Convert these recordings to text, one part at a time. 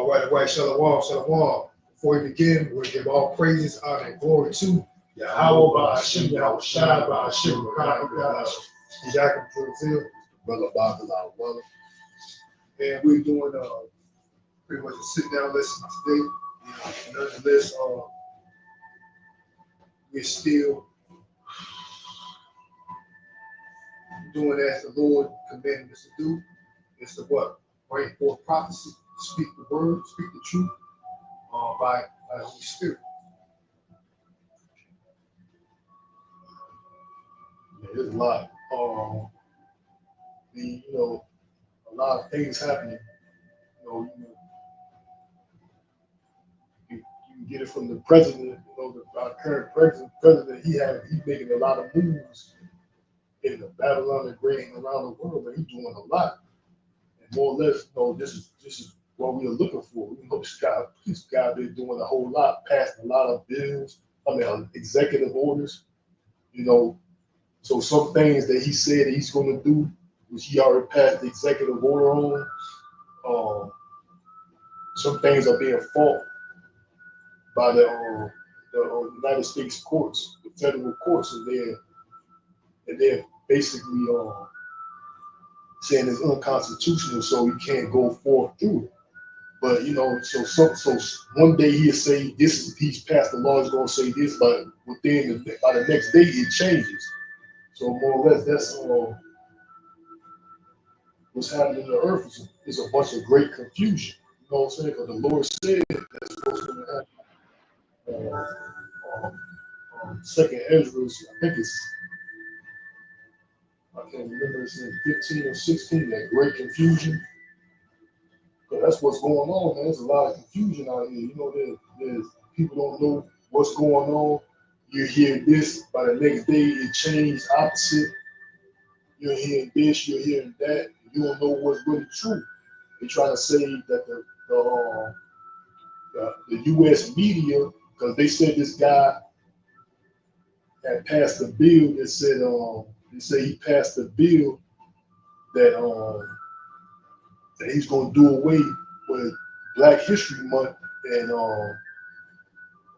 White, Shalom, Shalom. Before we begin, we'll give all praises, honor, and glory to Yahweh, Ba'ashim, Yahweh Shai, Ba'ashim, Ba'ashim, Jacob, Brazil, Brother Bob, our brother. And we're doing pretty much a sit-down lesson today. Nonetheless, we're still doing as the Lord commanded us to do. It's to what? Bring forth prophecy, speak the word, speak the truth by the Holy Spirit. Yeah, there's a lot. A lot of things happening. You can get it from the president. Our current president, he's making a lot of moves in the Babylon and Great around the world, but he's doing a lot. And more or less, this is what we are looking for. This guy been doing a whole lot, passing a lot of bills. Executive orders. So some things that he said he's going to do, which he already passed the executive order on. Some things are being fought by the United States courts, the federal courts, and they're basically saying it's unconstitutional, so he can't go forth through it. But so one day he'll say this, he's passed the law, he's going to say this, but by the next day it changes. So more or less, that's what's happening in the earth is a bunch of great confusion. You know what I'm saying? Because the Lord said that's what's going to happen. Second Ezra, I think I can't remember, it's in 15 or 16, that great confusion. But that's what's going on, man. There's a lot of confusion out here. There's people don't know what's going on. You hear this, by the next day it changed opposite. You're hearing this, you're hearing that. You don't know what's really true. They try to say that the U.S. media, because they said this guy had passed a bill that said they say he passed a bill that he's going to do away with Black History Month and or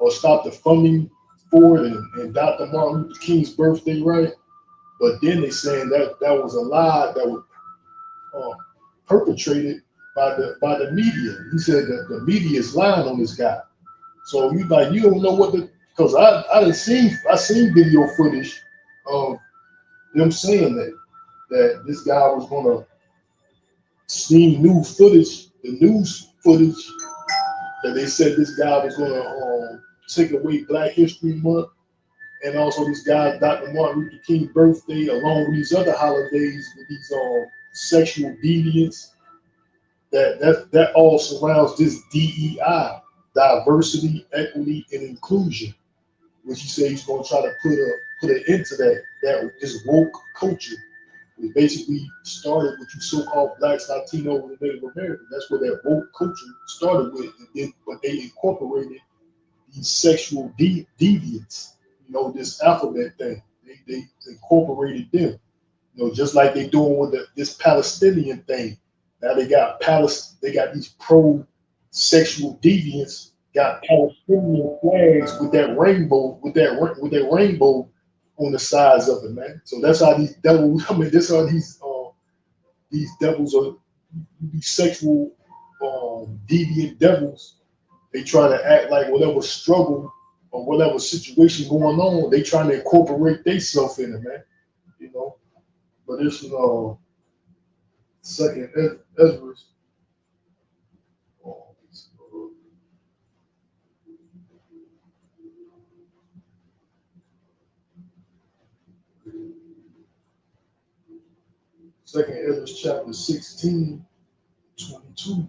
stop the funding for it and Dr. Martin Luther King's birthday, right? But then they saying that was a lie that was perpetrated by the media. He said that the media is lying on this guy. So you don't know what because I seen video footage of them saying that this guy was gonna see news footage that they said this guy was gonna take away Black History Month. And also this guy, Dr. Martin Luther King's birthday, along with these other holidays with these sexual deviants, that all surrounds this DEI, diversity, equity, and inclusion, which he said he's going to try to put an end to that this woke culture. It basically started with you so-called Blacks, Latinos, and Native Americans. That's where that woke culture started with, but they incorporated these sexual deviants. This alphabet thing, they incorporated them. Just like they doing with this Palestinian thing. Now they got these pro-sexual deviants got Palestinian flags with that rainbow, with that rainbow on the sides of it, man. So that's how these devils. That's how these devils are. These sexual deviant devils. They try to act like whatever struggle or whatever situation going on, they trying to incorporate themselves in it, man. But this is Second Ezra. Second Ezra chapter 16, 22.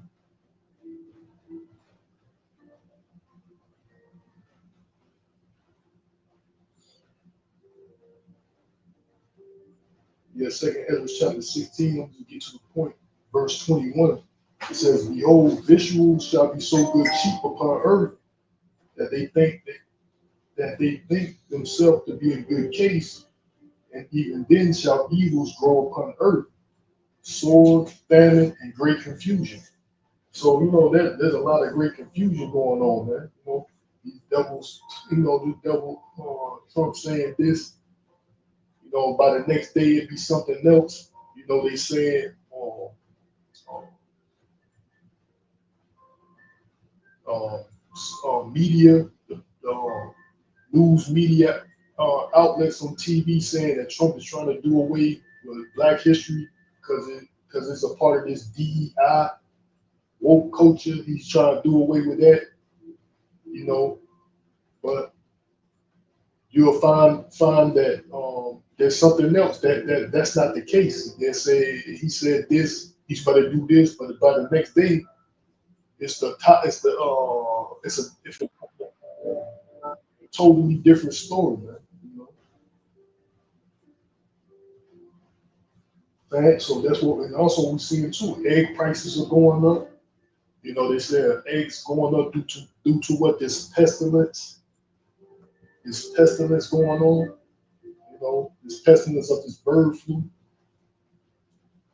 Yeah, Second Ezra chapter 16, I'm going to get to the point. Verse 21. It says, "Behold, visuals shall be so good cheap upon earth that they think themselves to be a good case, and even then shall evils grow upon earth, sword, famine, and great confusion." So there's a lot of great confusion going on, man. These devils, the devil Trump saying this, by the next day it'd be something else. They saying uh, uh, media, the news media outlets on TV saying that Trump is trying to do away with Black history because it's a part of this DEI woke culture. He's trying to do away with that, but you'll find that there's something else that's not the case. They say he said this, he's going to do this, but by the next day, it's a totally different story, man. Right? So that's what, and also we're seeing too. Egg prices are going up. They say eggs going up due to what this pestilence going on. This pestilence of this bird flu.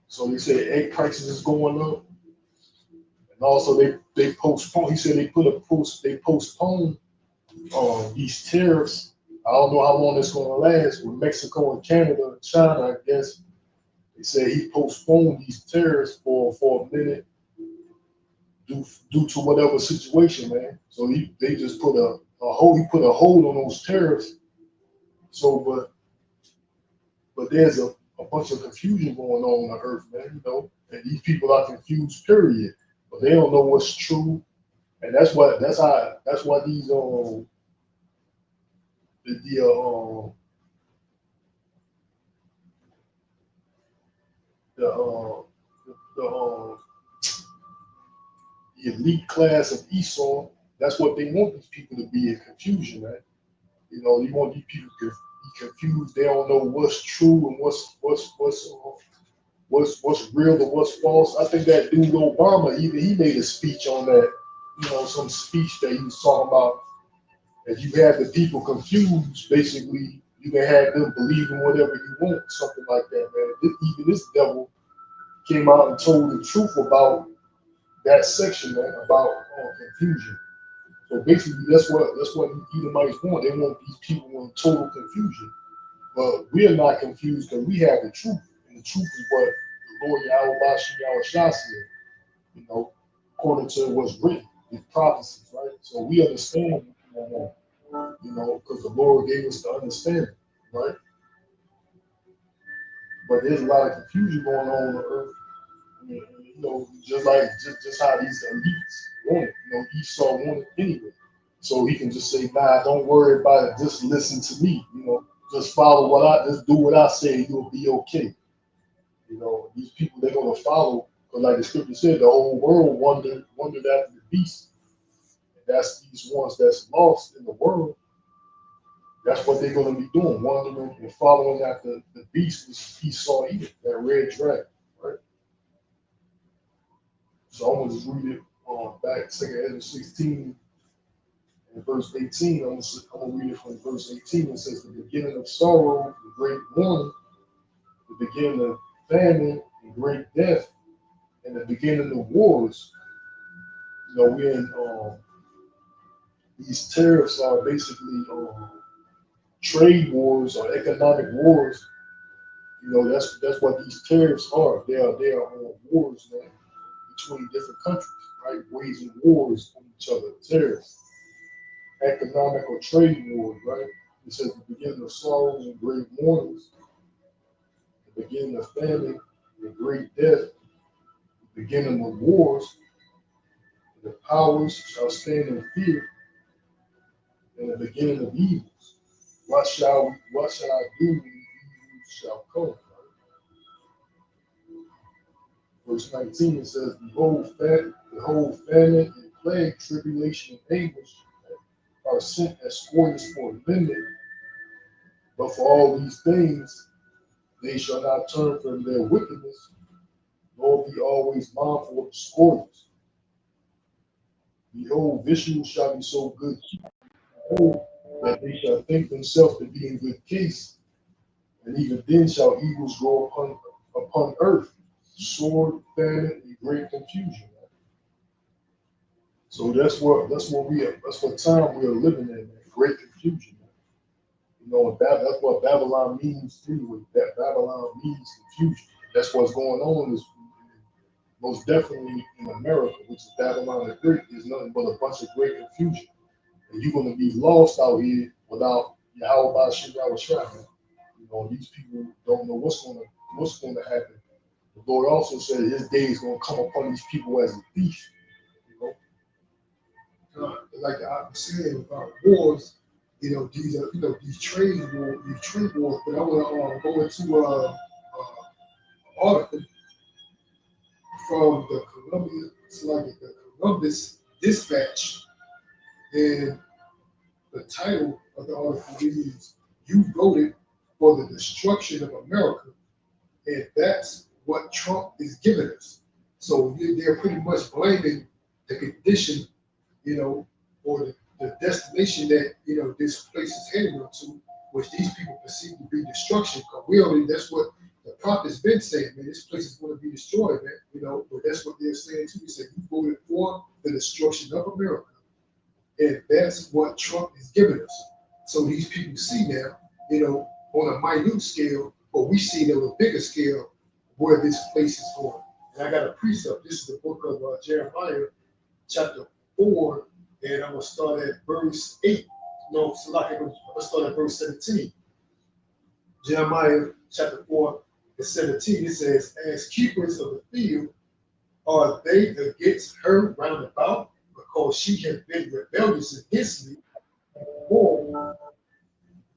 So they say egg prices is going up, and also they postpone. He said they postpone these tariffs. I don't know how long it's going to last with Mexico and Canada and China. I guess they say he postponed these tariffs for a minute due to whatever situation, man. So they just put a hold. He put a hold on those tariffs. So, but there's a bunch of confusion going on Earth, man. And these people are confused. Period. But they don't know what's true, and that's why these the the elite class of Esau. That's what they want these people to be in confusion, man. You want these people to be confused. They don't know what's true and what's real and what's false. I think that dude Obama, even he made a speech on that. Some speech that he was talking about. If you have the people confused, basically, you can have them believing whatever you want, something like that, man. Even this devil came out and told the truth about that section, man, about confusion. So basically, that's what Edomites want. They want these people in total confusion. But we are not confused because we have the truth, and the truth is what the Lord Yahweh Shah said. According to what's written, the prophecies, right? So we understand what's going on. Because the Lord gave us the understanding, right? But there's a lot of confusion going on the earth. Just how these elites want it. Esau wanted it anyway. So he can just say, nah, don't worry about it. Just listen to me. Just follow just do what I say. You'll be okay. These people, they're going to follow. But like the scripture said, the whole world wondered after the beast. And that's these ones that's lost in the world. That's what they're going to be doing, wandering and following after the beast, which Esau eat, that red dragon, right? So I'm going to just read it back, 2 Ezra 16 and verse 18. I'm going to read it from verse 18. It says, the beginning of sorrow, the great mourning, the beginning of famine, and great death, and the beginning of wars. We're in these tariffs are basically trade wars or economic wars. That's what these tariffs are. They are wars, man, between different countries, right? Waging wars on each other. Tariffs, economic or trade wars, right? It says the beginning of sorrows and great mournings, the beginning of famine and great death, the beginning of wars. The powers shall stand in fear, and the beginning of evils. What shall I do when evils shall come? Verse 19, it says, behold, famine and plague, tribulation and anguish are sent as spoils for a minute, but for all these things they shall not turn from their wickedness, nor be always mindful of the spoils. Behold, visuals shall be so good that they shall think themselves to be in good case, and even then shall evils grow upon earth, sword, famine, and great confusion. So that's what we are. That's what time we are living in, man. Great confusion. Man. You know, that's what Babylon means anyway. That Babylon means confusion. That's what's going on is most definitely in America, which is Babylon the Great, is nothing but a bunch of great confusion. And you're gonna be lost out here without Yahweh Shem Yahweh Shai, man. You know, these people don't know what's gonna happen. The Lord also said his day is gonna come upon these people as a thief. You know, like I was saying about wars, these are these trade wars. But I want to go into article from the Columbia, it's like the Columbus Dispatch, and the title of the article reads, "You voted for the destruction of America, and that's what Trump is giving us." So they're pretty much blaming the condition, or the destination that this place is heading to, which these people perceive to be destruction. Because that's what the prophet's been saying, man. This place is going to be destroyed, man. But that's what they're saying too. They said you voted for the destruction of America, and that's what Trump is giving us. So these people see now, on a minute scale, but we see it on a bigger scale where this place is going. And I got a precept. This is the book of Jeremiah, chapter 4, and I'm going to start at verse 8. No, so like I'm going to start at verse 17. Jeremiah chapter 4 and 17, it says, "As keepers of the field are they against her round about, because she has been rebellious against me. More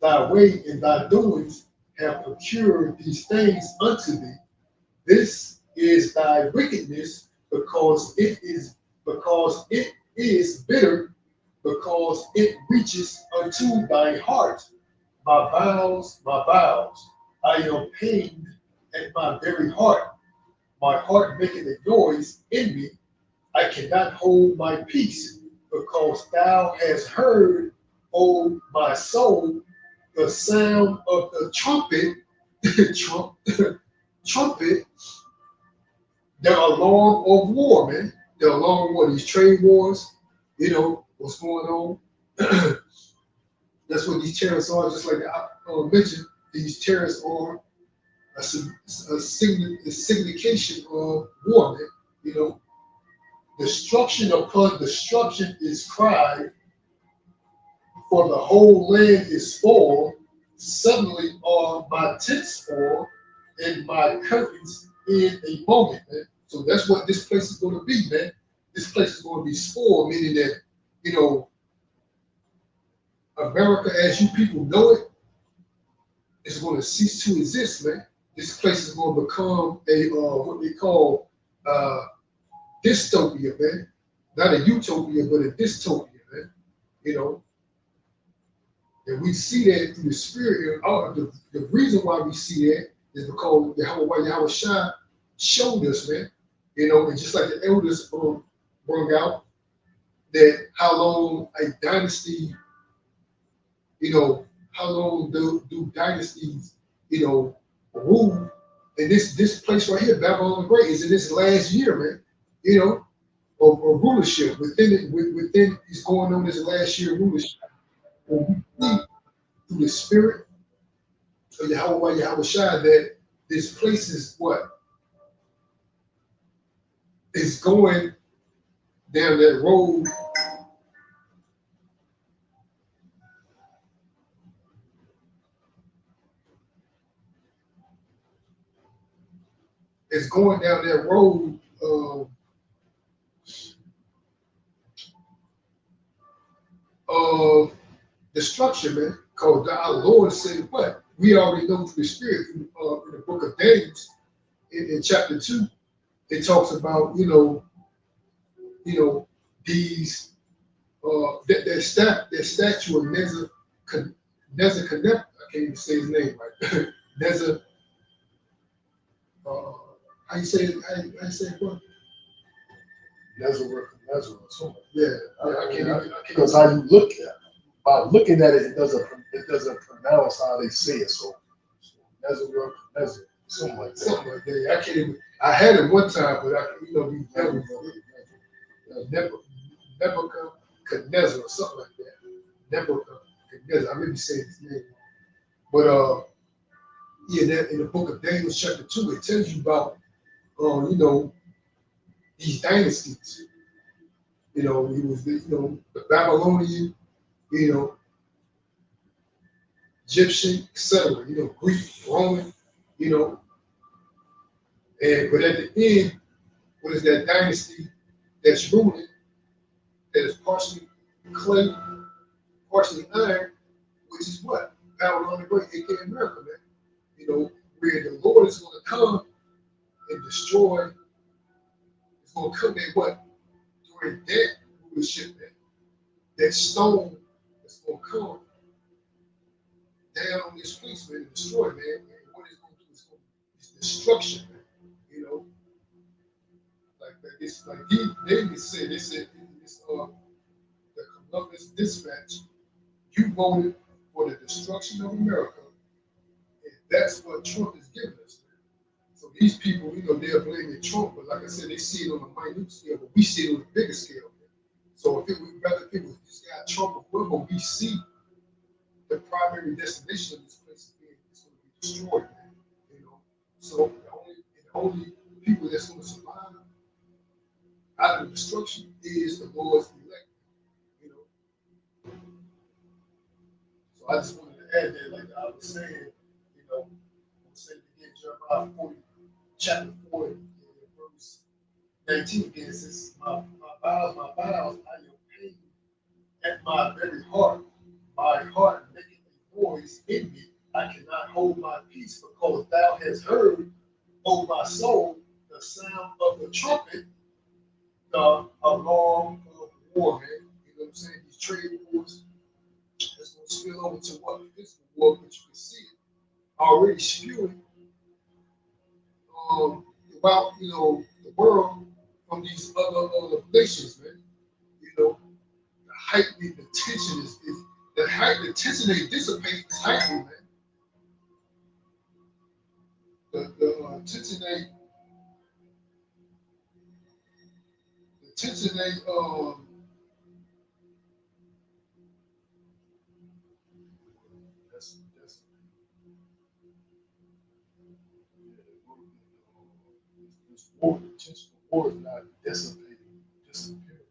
thy way and thy doings have procured these things unto thee. This is thy wickedness, because it is bitter, because it reaches unto thy heart. My bowels, I am pained at my very heart. My heart maketh a noise in me. I cannot hold my peace, because thou hast heard, O my soul, the sound of the trumpet, trumpet, the alarm of war, man. The alarm of war, these trade wars, what's going on. That's what these terrorists are, just like I mentioned, these terrorists are a signification of war, man. Destruction upon destruction is cried, for the whole land is spoiled. Suddenly are my tents spoiled, and my curtains in a moment, man. So that's what this place is going to be, man. This place is going to be spoiled, meaning that, America, as you people know it, is going to cease to exist, man. This place is going to become a what they call dystopia, man. Not a utopia, but a dystopia, man. And we see that through the spirit. The reason why we see that is because Yahweh Shai showed us, man. And just like the elders brought out, that how long a dynasty, how long do dynasties, rule? And this place right here, Babylon the Great, is in this last year, man. Of rulership within is going on this last year rulership. And we see through the spirit of Yahweh Shai that this place is what is going down that road. It's going down that road of destruction, man. Because our Lord said what? We already know through the Spirit, in the book of Daniel, in chapter 2, it talks about, these, that statue of Nebuchadnezzar, I can't even say his name right. Nebuchadnezzar, how you say it? How you say it? What? Nezareth or something. Yeah, I can't. Because how you look at it, by looking at it, it doesn't pronounce how they say it. So Nezareth, something like that. Something like that. I can't even. I had it one time, but I, these devils, Nebuchadnezzar or something like that. Nebuchadnezzar. I may be saying his name wrong. But yeah, that in the book of Daniel, chapter 2, it tells you about you know, these dynasties. You know, he was the Babylonian, you know, Egyptian, etc. You know, Greek, Roman, you know, and but at the end, what is that dynasty that's ruling that is partially clay, partially iron, which is what? Babylon the Great, aka America, man. You know, where the Lord is going to come and destroy, it's going to come there what? During that rulership, man. That stone is going to come down on this place, man, and destroy, man. And what it's going to do is going to it's destruction, man. You know, like it's like David said, they said in this the Columbus Dispatch, you voted for the destruction of America, and that's what Trump is giving us. Man. So these people, you know, they're blaming Trump, but like I said, they see it on a minute scale, but we see it on a bigger scale. Man. So if it was rather if it was this guy Trump or whoever, we see the primary destination of this place is going to be destroyed, man. You know, so the only people that's going to survive out of the destruction is the Lord's elect. You know, so I just wanted to add that, like I was saying, you know, I'm saying again, Jeremiah 40, chapter 40, verse 19 again says, my vows, I am pain at my very heart. My heart maketh a noise in me. I cannot hold my peace because thou hast heard, O my soul, the sound of the trumpet, the alarm of war, man. You know what I'm saying? These trade wars that's going to spill over to what? Physical war, but you can see it already spewing about, you know, the world from these other nations, man. You know, the heightening, the tension is the tension they dissipate is heightening, man. The tension they that's this war, the tension of war is not dissipating, disappearing.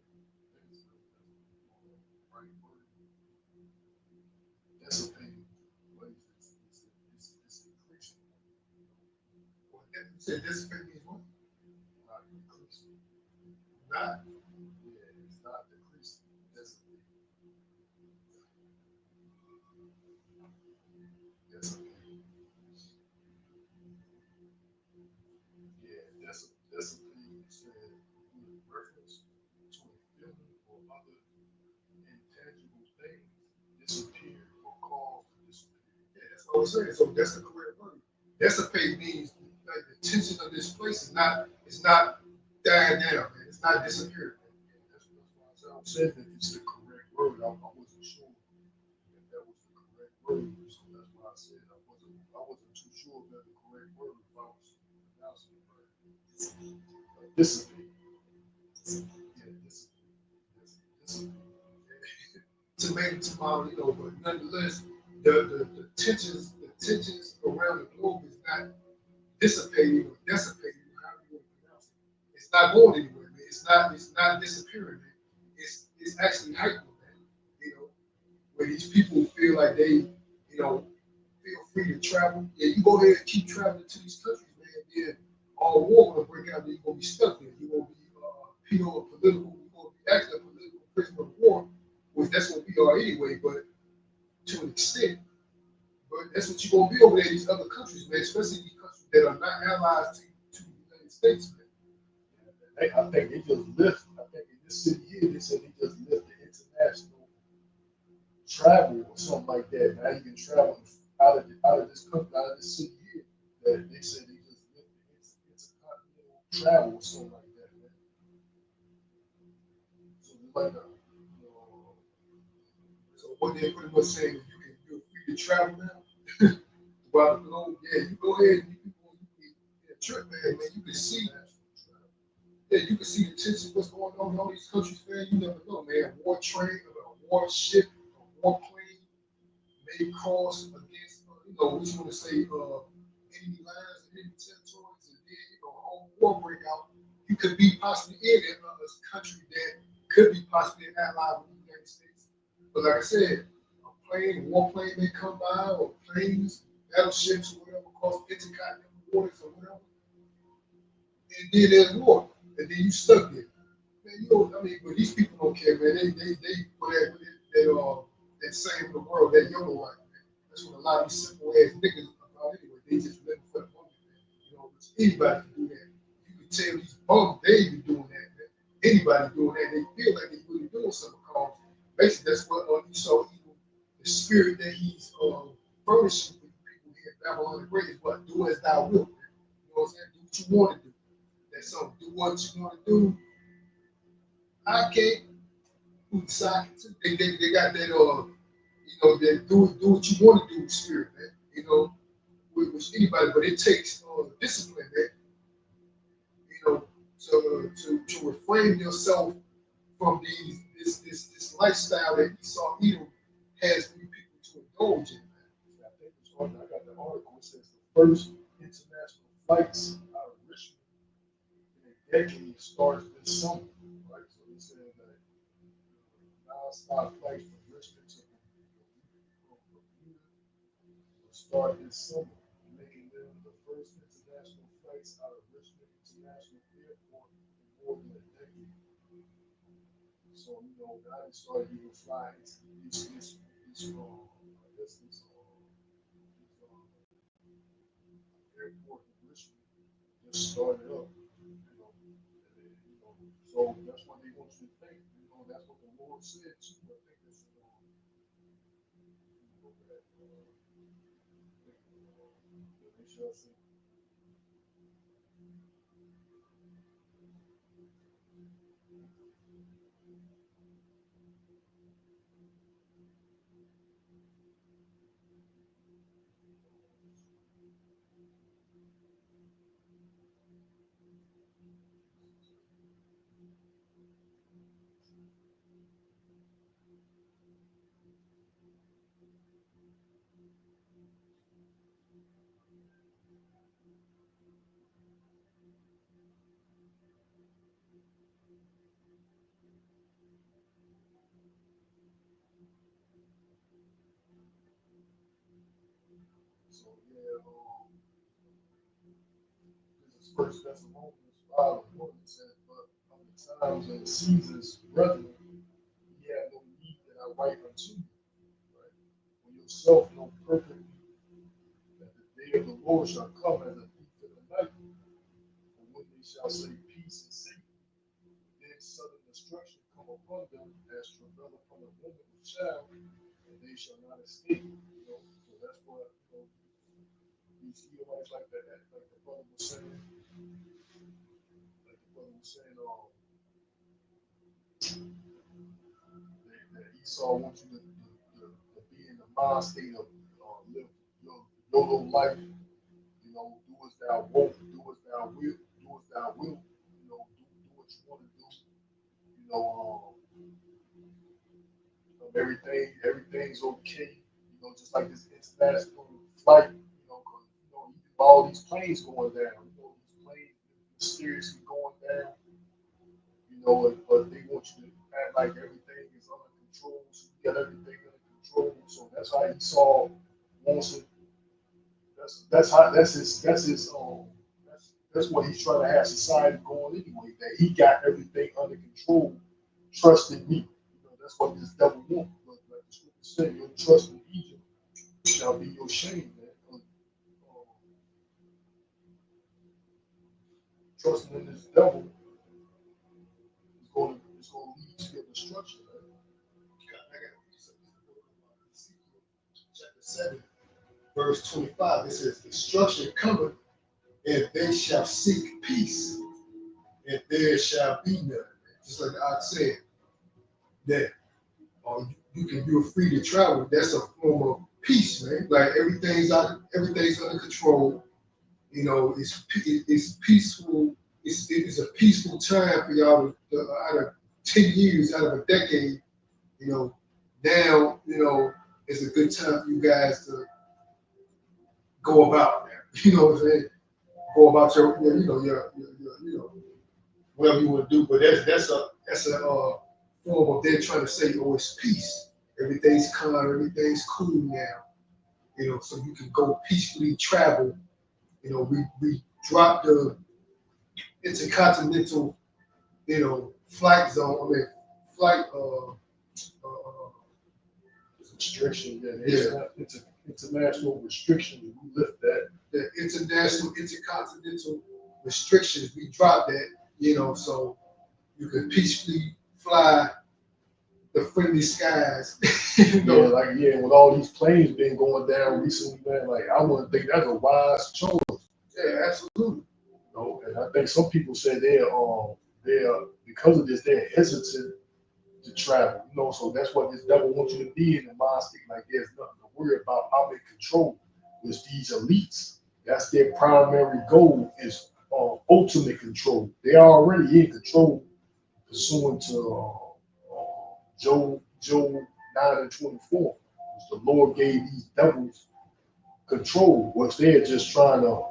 Right word, dissipating, but it's increasing. Well, you said dissipate means what? Not increasing. Not, yeah, it's not decreasing. Dissipate. Dissipate. Yeah, dissipate said with reference to a feeling or other intangible things disappear or cause to disappear. Yeah, that's what I'm saying. So that's the correct word. Dissipate means like the tension of this place is not it's not dying down, man. It's not disappearing. Man. That's why I said that it's the correct word. I wasn't sure if that was the correct word. So that's why I said I wasn't too sure if that was the correct word if I was pronouncing it right. Dissipate. Yeah, dissipate. Tomato, you know, but nonetheless, the tensions around the globe is not dissipating or dissipating, however you want to pronounce it. It's not going anywhere, man. It's not disappearing, man. It's actually heightened, man. You know, where these people feel like they, you know, feel free to travel. Yeah, you go ahead and keep traveling to these countries, man. Then all war gonna break out, then you're gonna be stuck there. You're gonna be penal or political, you're gonna be actually a political prisoner of war, which that's what we are anyway, but to an extent. But that's what you're gonna be over there in these other countries, man, especially these countries that are not allies to the United States, man. I think they just lift, I think in this city here, they said they just lift the international travel or something like that. Now you can travel out of this country, out of this city here. That they said they just lift the intercontinental travel or something like that, man. So it's like so what they're pretty much saying is you're free to travel now throughout the globe. Yeah, you go ahead and you can trip, man. You can see. Yeah, you can see the tension, what's going on in all these countries, man. You never know, man. War train, a war ship, a war plane may cross against, we just want to say, enemy lines and enemy territories, and then, a whole war break out. You could be possibly in a country that could be possibly an ally with the United States. But like I said, a plane, a war plane may come by, or planes, battleships, or whatever, cross intercontinental waters or whatever, and then there's war, and then you stuck there. Man, but these people don't care, man. They put that same in the world, that YOLO life, man. That's what a lot of these simple ass niggas about anyway. They just living for the moment, man. Which anybody can do that. You can tell these bums they even doing that, man. Anybody doing that, they feel like they really doing something. Because basically, that's what Esau evil, the spirit that he's furnishing with the people here in Babylon the Great is what? Do as thou wilt, man. You know what I'm saying? Do what you want to do. That's something. Do what you want to do. I can't. Who decide? They got that that do what you want to do with spirit, man. With anybody, but it takes discipline, man. To refrain yourself from this lifestyle that Esau Edom has for you people to indulge in, man. I think it's on. I got the article. It says the first international flights out of Richmond in a decade starts this summer. Right, so they said that non-stop flights from Richmond to Bermuda will start this summer, making them the first international flights out of Richmond International Airport in more than a decade. So now they started even flying this I guess this airport in Richmond just started up. So that's what they want you to think. That's what the Lord said too. I think it's they shall see. So yeah, this is First Thessalonians 5:1. It says, "But of the times and seasons, brethren, ye have no need that I write unto you. Right? For yourself know perfectly that the day of the Lord shall come as a thief in the night. For when they shall say peace and safety, then sudden destruction come upon them as travail upon a woman with child, and they shall not escape." So that's what these Edomites like that, like the brother was saying, that Esau wants you to be in the mind state of live your little life. Do as thou won't, do as thou will, do as thou will. Do what you want to do. Everything's okay. Just like this international flight. All these planes going down. These planes mysteriously going down. But they want you to act like everything is under control. So you got everything under control. So that's how Esau wants it. That's what he's trying to have society going anyway. That he got everything under control. Trust in me. That's what this devil wants. But like the scripture said, your trust in Egypt shall be your shame, man. Trusting in this devil is going to lead to your destruction. Chapter 7, verse 25. It says, "Destruction cometh, and they shall seek peace, and there shall be none." Just like I said, that you're free to travel. That's a form of peace, man. Like everything's under control. It's peaceful. it's a peaceful time for y'all to out of 10 years, out of a decade, you know, now, you know, it's a good time for you guys to go about now. You know what I'm saying? Go about your you know, whatever you want to do. But that's a form of they're trying to say, oh, it's peace. Everything's calm, everything's cool now. You know, so you can go peacefully travel. You know, we dropped the intercontinental, you know, flight zone. I mean, flight. Restriction, it's international restrictions. We lift that. The international intercontinental restrictions, we dropped that. You know, so you can peacefully fly the friendly skies. You know? With all these planes been going down recently, man, like I wouldn't think that's a wise choice. Yeah, absolutely. You know, and I think some people say they're because of this they're hesitant to travel. You know, so that's what this devil wants you to be in the mind state. Like there's nothing to worry about. I'm in control. With these elites, that's their primary goal is ultimate control. They are already in control, pursuant to Job 9:24. The Lord gave these devils control, which they're just trying to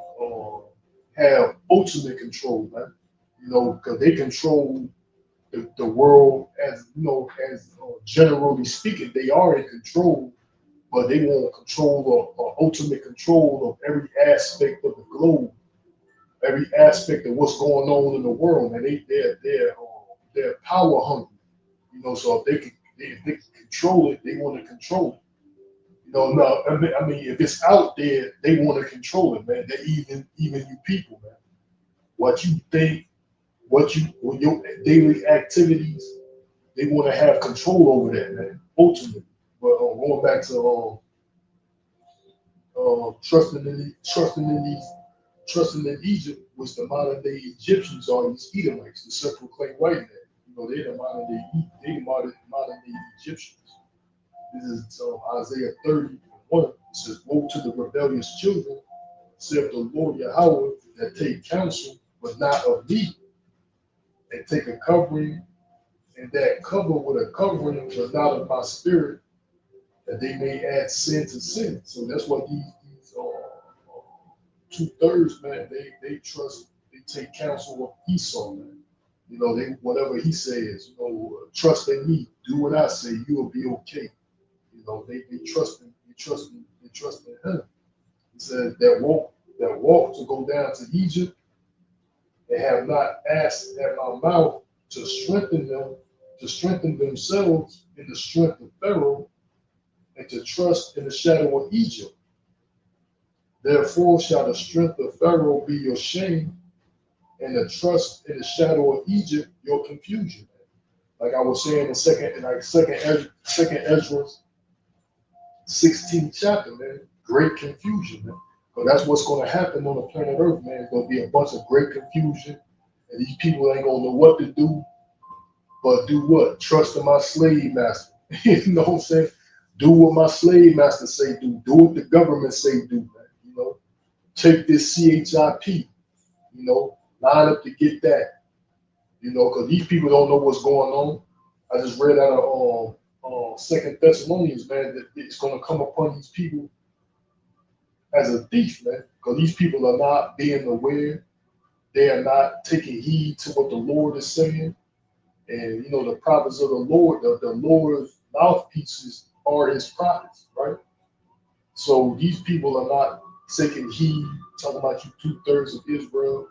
have ultimate control, man. You know, because they control the world as you know, as generally speaking, they are in control, but they want control or ultimate control of every aspect of the globe, every aspect of what's going on in the world, and they're power hungry. You know, so if they can control it, they want to control it. You know, no, I mean, if it's out there, they want to control it, man. They even you people, man. What you think, with your daily activities, they want to have control over that, man. Ultimately, but going back to trusting in Egypt, which the modern day Egyptians are these Edomites, the Central Clay White Man. You know, they're the modern day Egyptians. This is Isaiah 30:1. It says, "Woe to the rebellious children, saith the Lord Yahweh, that take counsel, but not of me, and take a covering, and that cover with a covering, but not of my spirit, that they may add sin to sin." So that's what these 2/3, man, they trust, they take counsel of Esau, man. You know, they whatever he says, you know, trust in me, do what I say, you will be okay. You know, they trust in him. He said that walk to go down to Egypt, they have not asked at my mouth to strengthen themselves in the strength of Pharaoh, and to trust in the shadow of Egypt. Therefore shall the strength of Pharaoh be your shame, and the trust in the shadow of Egypt your confusion. Like I was saying in second Ezra 16th chapter, man, great confusion, man. But that's what's going to happen on the planet Earth, man. It's going to be a bunch of great confusion, and these people ain't going to know what to do, but do what? Trust in my slave master. You know what I'm saying? Do what my slave master say do. Do what the government say do, man. You know, take this CHIP. You know, line up to get that. You know, because these people don't know what's going on. I just read out of Second Thessalonians, man, that it's going to come upon these people as a thief, man. Because these people are not being aware. They are not taking heed to what the Lord is saying. And you know, the prophets of the Lord, the Lord's mouthpieces are his prophets, right? So these people are not taking heed, talking about you 2/3 of Israel,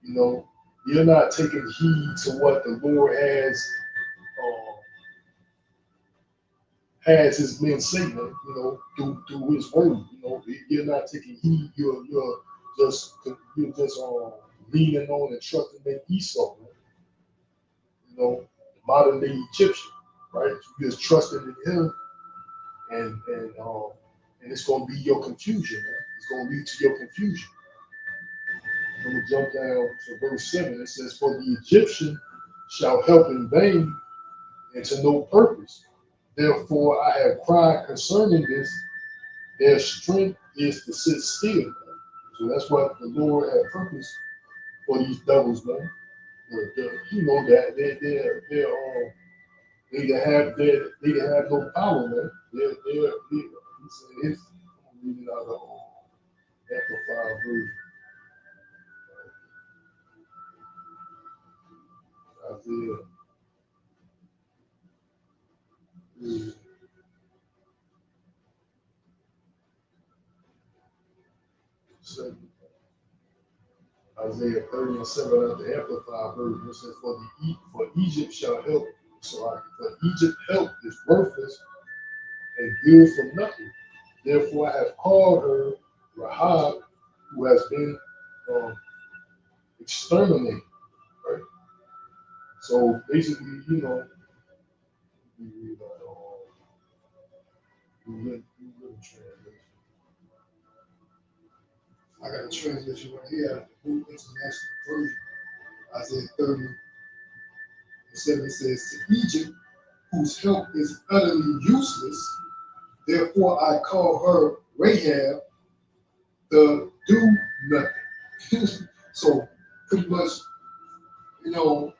you know, you're not taking heed to what the Lord has his men say, man, you know, through his word, you know, you're not taking heed, you're just leaning on and trusting in Esau, man. You know, modern day Egyptian, right? You just trusting in him, and it's gonna be your confusion, man. It's gonna lead to your confusion. Let me jump down to verse 7. It says, "For the Egyptian shall help in vain and to no purpose. Therefore I have cried concerning this. Their strength is to sit still." So that's what the Lord had purpose for these devils, man. You know that they can have no power, man. He said it's, I'm reading out the Amplified version. Isaiah. Isaiah 30 and 7 of the Amplified version. It says, for Egypt shall help. For Egypt help is worthless and good for nothing. Therefore I have called her Rahab, who has been exterminated. Right? So basically, you know, I got a translation right here, the New International Version, Isaiah 30 and 7. It says, to Egypt, whose help is utterly useless, therefore I call her Rahab, the do nothing. So pretty much, you know,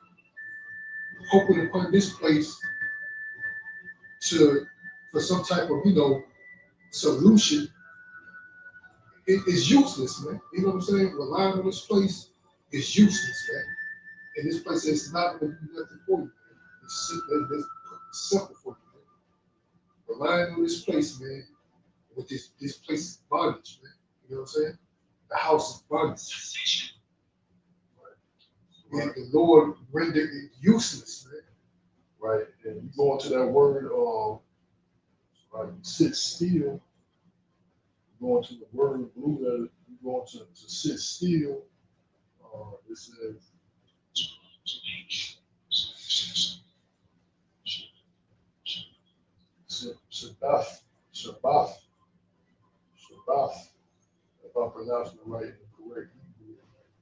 hoping upon this place for some type of, you know, solution, it is useless, man. You know what I'm saying? Relying on this place is useless, man. And this place is not going to do nothing for you, man. It's simple for you, man. Relying on this place, man, with this place is bondage, man. You know what I'm saying? The house of bondage. And the Lord rendered it useless, man. Right. And you go into that word sit still, going to the word blue letter, you go into to sit still. It says Shabbat, if I'm pronouncing it right and correct.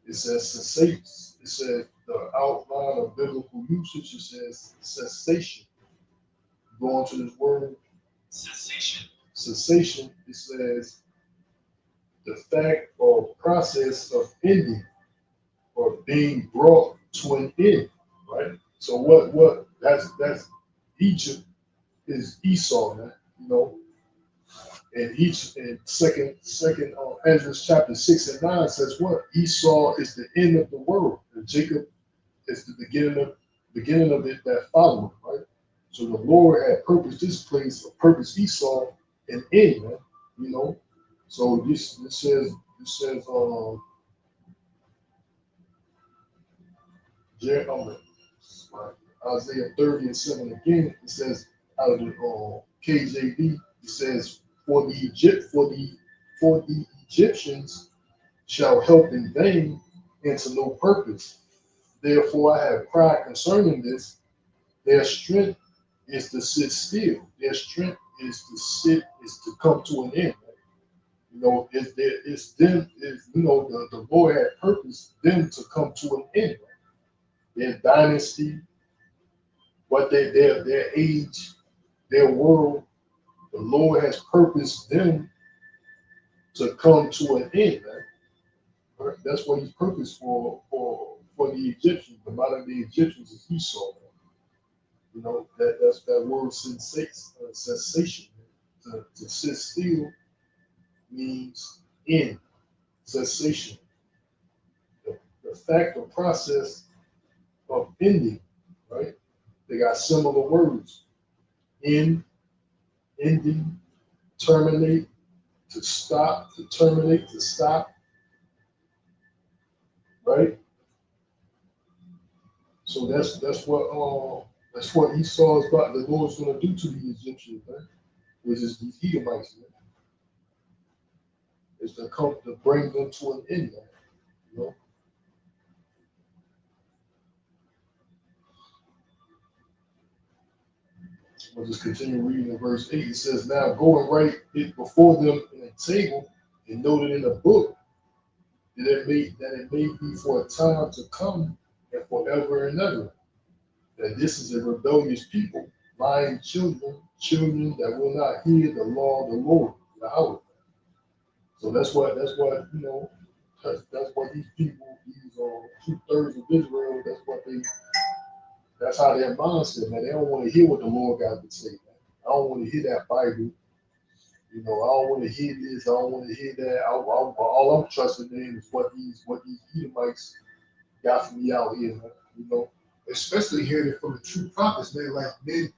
It says cessation. It says the outline of biblical usage. It says cessation. Going to this word cessation. It says the fact or process of ending or being brought to an end. Right. So what that's Egypt is Esau, man. You know, and second Ezra chapter 6 and 9 says what? Esau is the end of the world, and Jacob is the beginning of it that followed, right? So the Lord had purposed this place, or purposed Esau an end, man. You know. So this says Isaiah 30 and 7 again, it says out of the KJV, it says, for the Egyptians shall help in vain and to no purpose. Therefore I have cried concerning this. Their strength is to sit still. Their strength is to come to an end. You know, the Lord had purposed them to come to an end. Their dynasty, their age, their world, the Lord has purposed them to come to an end, man. Right? That's what He's purposed for the Egyptians. The modern day Egyptians is Esau, man. You know, that's that word cessation. To sit still means end, cessation. The fact or process of ending, right? They got similar words. End, ending, terminate, to stop, to terminate, to stop, right? So that's what Esau is about. The Lord's going to do to the Egyptians, man, which is these Edomites, man. Is to come to bring them to an end, man. You know. We'll just continue reading in verse 8. It says, now go and write it before them in a table and note it in a book, that it may be for a time to come and forever and ever. That this is a rebellious people, lying children that will not hear the law of the Lord, Yahweh. So that's what you know. That's what these people, these 2/3 of Israel, that's how their mindset, man. They don't want to hear what the Lord got to say, man. I don't want to hear that Bible. You know, I don't want to hear this. I don't want to hear that. All I'm trusting in is what these Edomites got for me out here, man. You know, especially hearing it from the true prophets, man, like men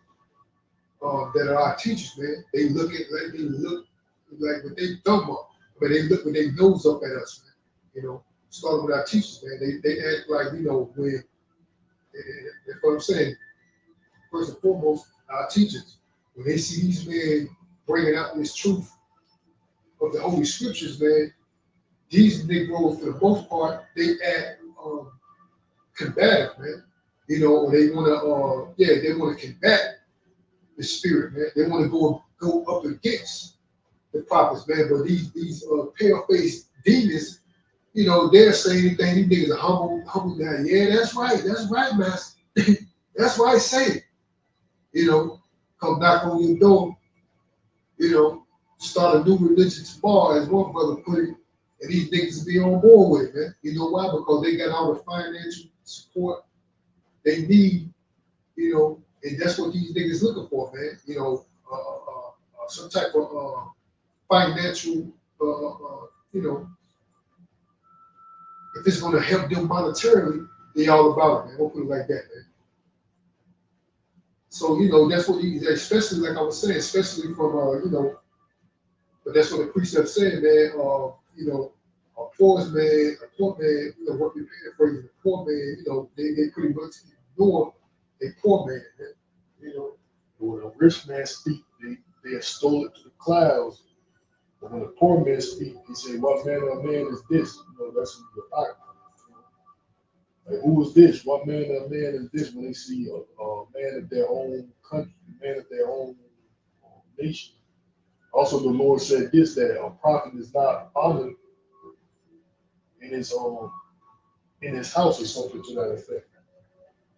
that are our teachers, man. They look like with their thumb up, but they look with their nose up at us, man. You know, starting with our teachers, man. They act like, you know, when that's what I'm saying. First and foremost, our teachers, when they see these men bringing out this truth of the Holy Scriptures, man, these Negroes, for the most part, they act combative, man. You know, or they want to, they want to combat the spirit, man. They want to go up against the prophets, man. But these pale-faced demons, you know, they'll say anything. These niggas are humble guy. Yeah, that's right, master. That's right, say it. You know, come knock on your door, you know, start a new religion tomorrow, as one brother put it, and these niggas be on board with it, man. You know why? Because they got all the financial support they need, you know, and that's what these niggas looking for, man. You know, some type of financial, you know, if it's going to help them monetarily, they all about it, man. We'll put it like that, man. So, you know, that's what these, especially like I was saying, especially from, you know, but that's what the precept said, man. You know, a poor man, you know, what we paraphrase, a poor man, you know, they pretty much ignore a poor man, you know. when a rich man speak, they extol it to the clouds. But when a poor man speak, he say, "What manner of man is this?" You know, that's in the Bible. Like, who is this? What manner of man is this? When they see a man of their own country, a man of their own nation. Also, the Lord said this, that a prophet is not honored in his house, or something to that effect.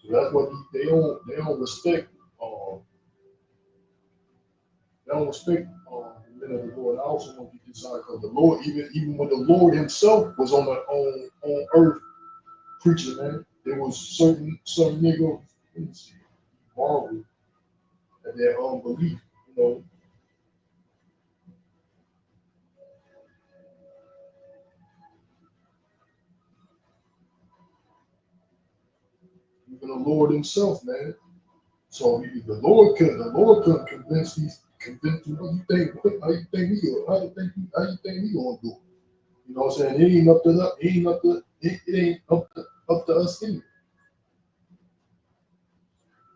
So that's what they don't respect. They don't respect the men of the Lord. I also want to get this out because the Lord, even when the Lord Himself was on earth preaching, man, there was certain niggas marvel at their unbelief. You know, even the Lord Himself, man. So the Lord couldn't convince you. What you think? How you think we gonna do it? You know what I'm saying? It ain't up to us anyway.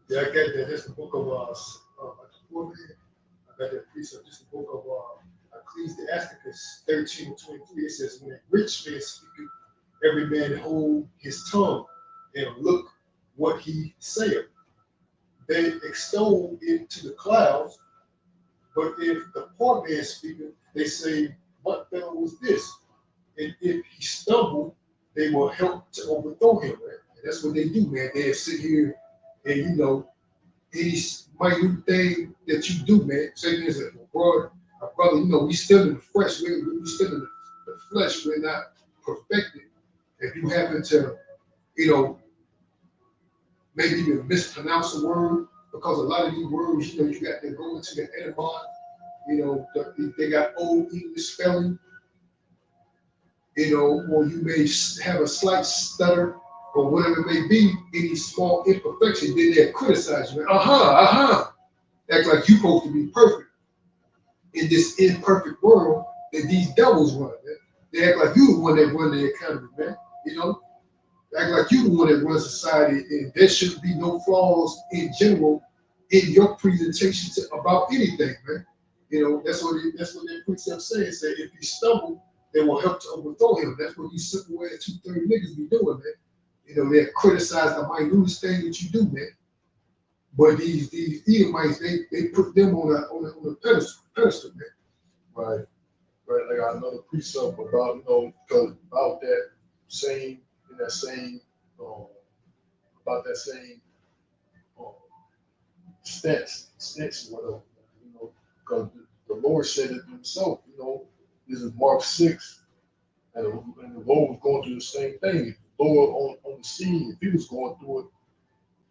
Yeah, I got that. That's the book of I got that precept. This is the book of Ecclesiasticus 13:23. It says, "When a rich man speaketh, every man hold his tongue, and look what he saith. They extol it to the clouds, but if the poor man speaketh, they say, what fellow was this? And if he stumble, they will help to overthrow him." Man. And that's what they do, man. They sit here and, you know, any minute thing that you do, man. Say this, brother, you know, we still in the flesh. We still in the flesh. We're not perfected. If you happen to, you know, maybe even mispronounce a word, because a lot of these words, you know, you got to go into the etymology. You know, they got old English spelling. You know, or you may have a slight stutter or whatever it may be, any small imperfection, then they'll criticize you. Act like you're supposed to be perfect in this imperfect world that these devils run, man. They act like you the one that run the economy, man. You know, act like you the one that runs society, and there shouldn't be no flaws in general in your presentation about anything, man. You know, that's what their precept says. That if you stumble, they will help to overthrow him. That's what these simple ass 2/3 niggas be doing, man. You know, they criticize the minutest thing that you do, man. But these Edomites, they put them on a pedestal, man. Right. Right. I got another precept about, you know, because about that same, in that same, about that same um, stance, whatever, you know, because the Lord said it Himself, you know, this is Mark 6, and the Lord was going through the same thing. If the Lord on the scene, if he was going through it,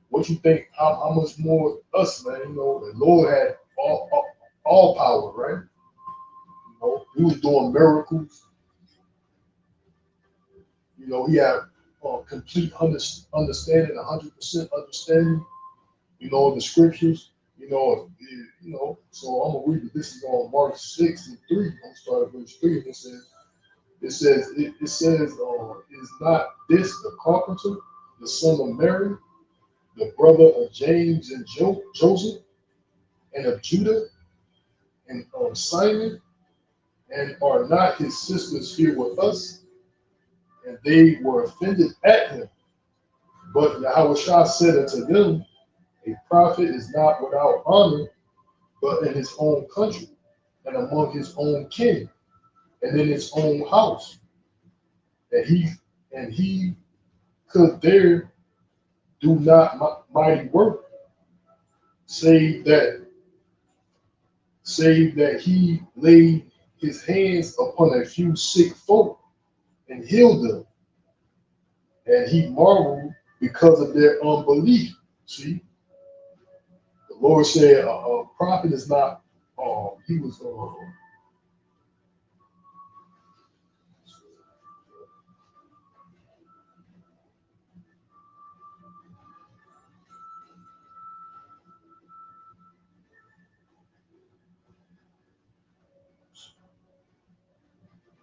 what you think, how much more us, man? You know, the Lord had all power, right? You know, he was doing miracles. You know, he had complete understanding, 100% understanding. You know, the scriptures. So I'm gonna read it. This is on Mark 6:3. I'm starting at verse 3, and it says, is not this the carpenter, the son of Mary, the brother of James and Joseph, and of Judah, and of Simon, and are not his sisters here with us? And they were offended at him. But Yahushua said unto them, a prophet is not without honor, but in his own country, and among his own kin, and in his own house. And he could there do not mighty work, save that he laid his hands upon a few sick folk and healed them. And he marveled because of their unbelief. See, the Lord said a prophet is not, he was,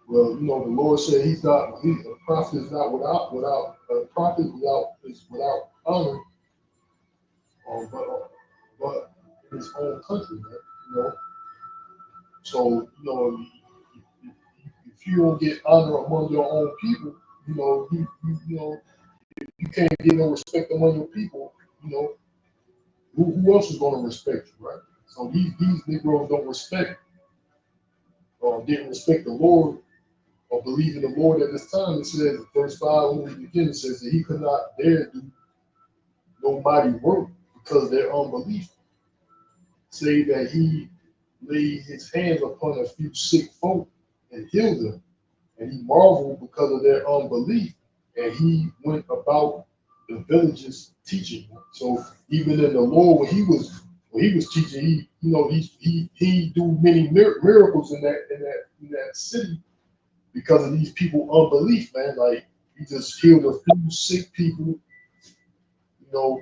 well, the Lord said a prophet is not a prophet is without honor, but in his own country, man, you know. So, if you don't get honor among your own people, you can't get no respect among your people, who else is going to respect you, right? So these Negroes didn't respect the Lord or believe in the Lord at this time. It says in verse 5 when we begin, it says that he could not dare do no mighty work because of their unbelief. Say that he laid his hands upon a few sick folk and healed them. And he marveled because of their unbelief. And he went about the villages teaching. So even in the Lord, when he was teaching, he do many miracles in that city because of these people unbelief, man. Like he just healed a few sick people,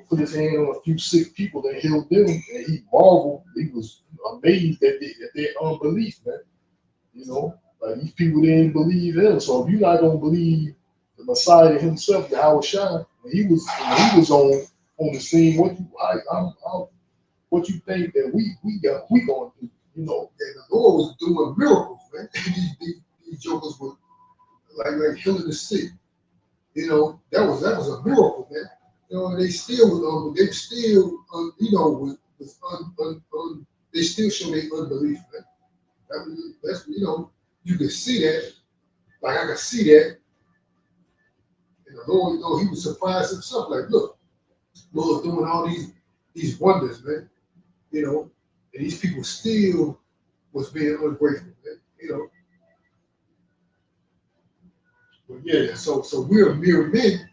put his hand on a few sick people and healed them, and he marveled. He was amazed at their unbelief, man. Like these people didn't believe him. So if you're not gonna believe the Messiah himself, Yahushua, when he was on the scene, what you think that we gonna do? And the Lord was doing miracles, man. these jokers were like healing the sick. That was a miracle, man. They still they still show their unbelief, man. I mean, that's you can see that, like I can see that, and the Lord, he was surprised himself, like, look, Lord doing all these wonders, man, and these people still was being ungrateful, man. But yeah, so we're mere men.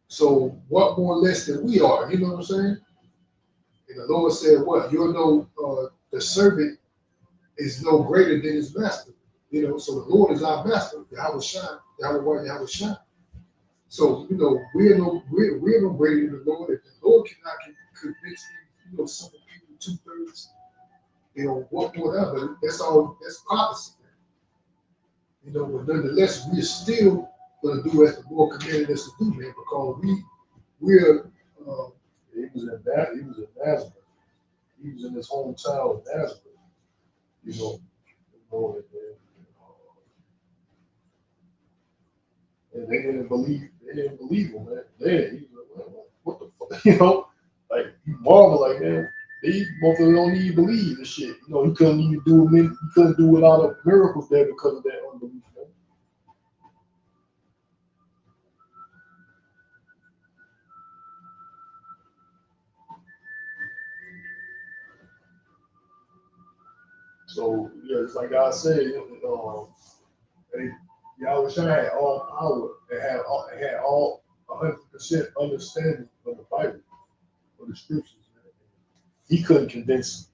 So what more or less than we are, you know what I'm saying? And the Lord said, what? The servant is no greater than his master. So the Lord is our master, Yahweh Shai. So, we're no greater than the Lord. If the Lord cannot convince some people 2/3, what more that, but that's prophecy. But nonetheless, we're still gonna do as the Lord commanded us to do, man, because we're he was in Nazareth. He was in his hometown of Nazareth. And they didn't believe him, man. He was like, what the fuck? Like you marvel like, man, these motherfuckers don't even believe this shit. He couldn't even he couldn't do a lot of miracles there because of that unbelief, man. So yeah, it's like I said, Yahweh Shai had all power and had all 100% understanding of the Bible, of the scriptures. Man. He couldn't convince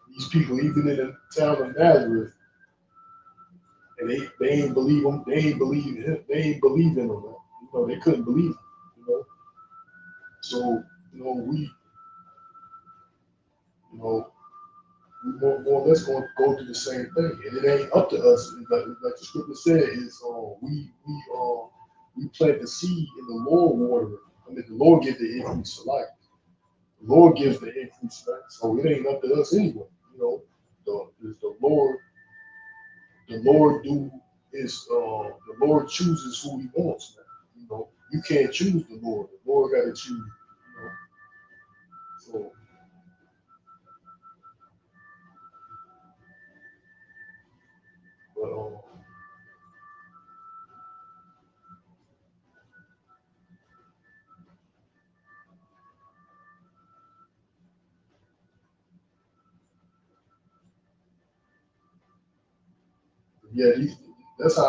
these people, even in the town of Nazareth, and they ain't believe him. They ain't believe him. They ain't believe in him. Man. You know, they couldn't believe him. You know, so you know, more or less going to go through the same thing, and it ain't up to us. Like the scripture said, is we plant the seed and the Lord water it. I mean, the Lord gives the increase of life. The Lord gives the increase, right? So it ain't up to us anyway. You know, the Lord. The Lord the Lord chooses who He wants. Man. You know, you can't choose the Lord. The Lord got to choose. You know, so. But yeah, that's how I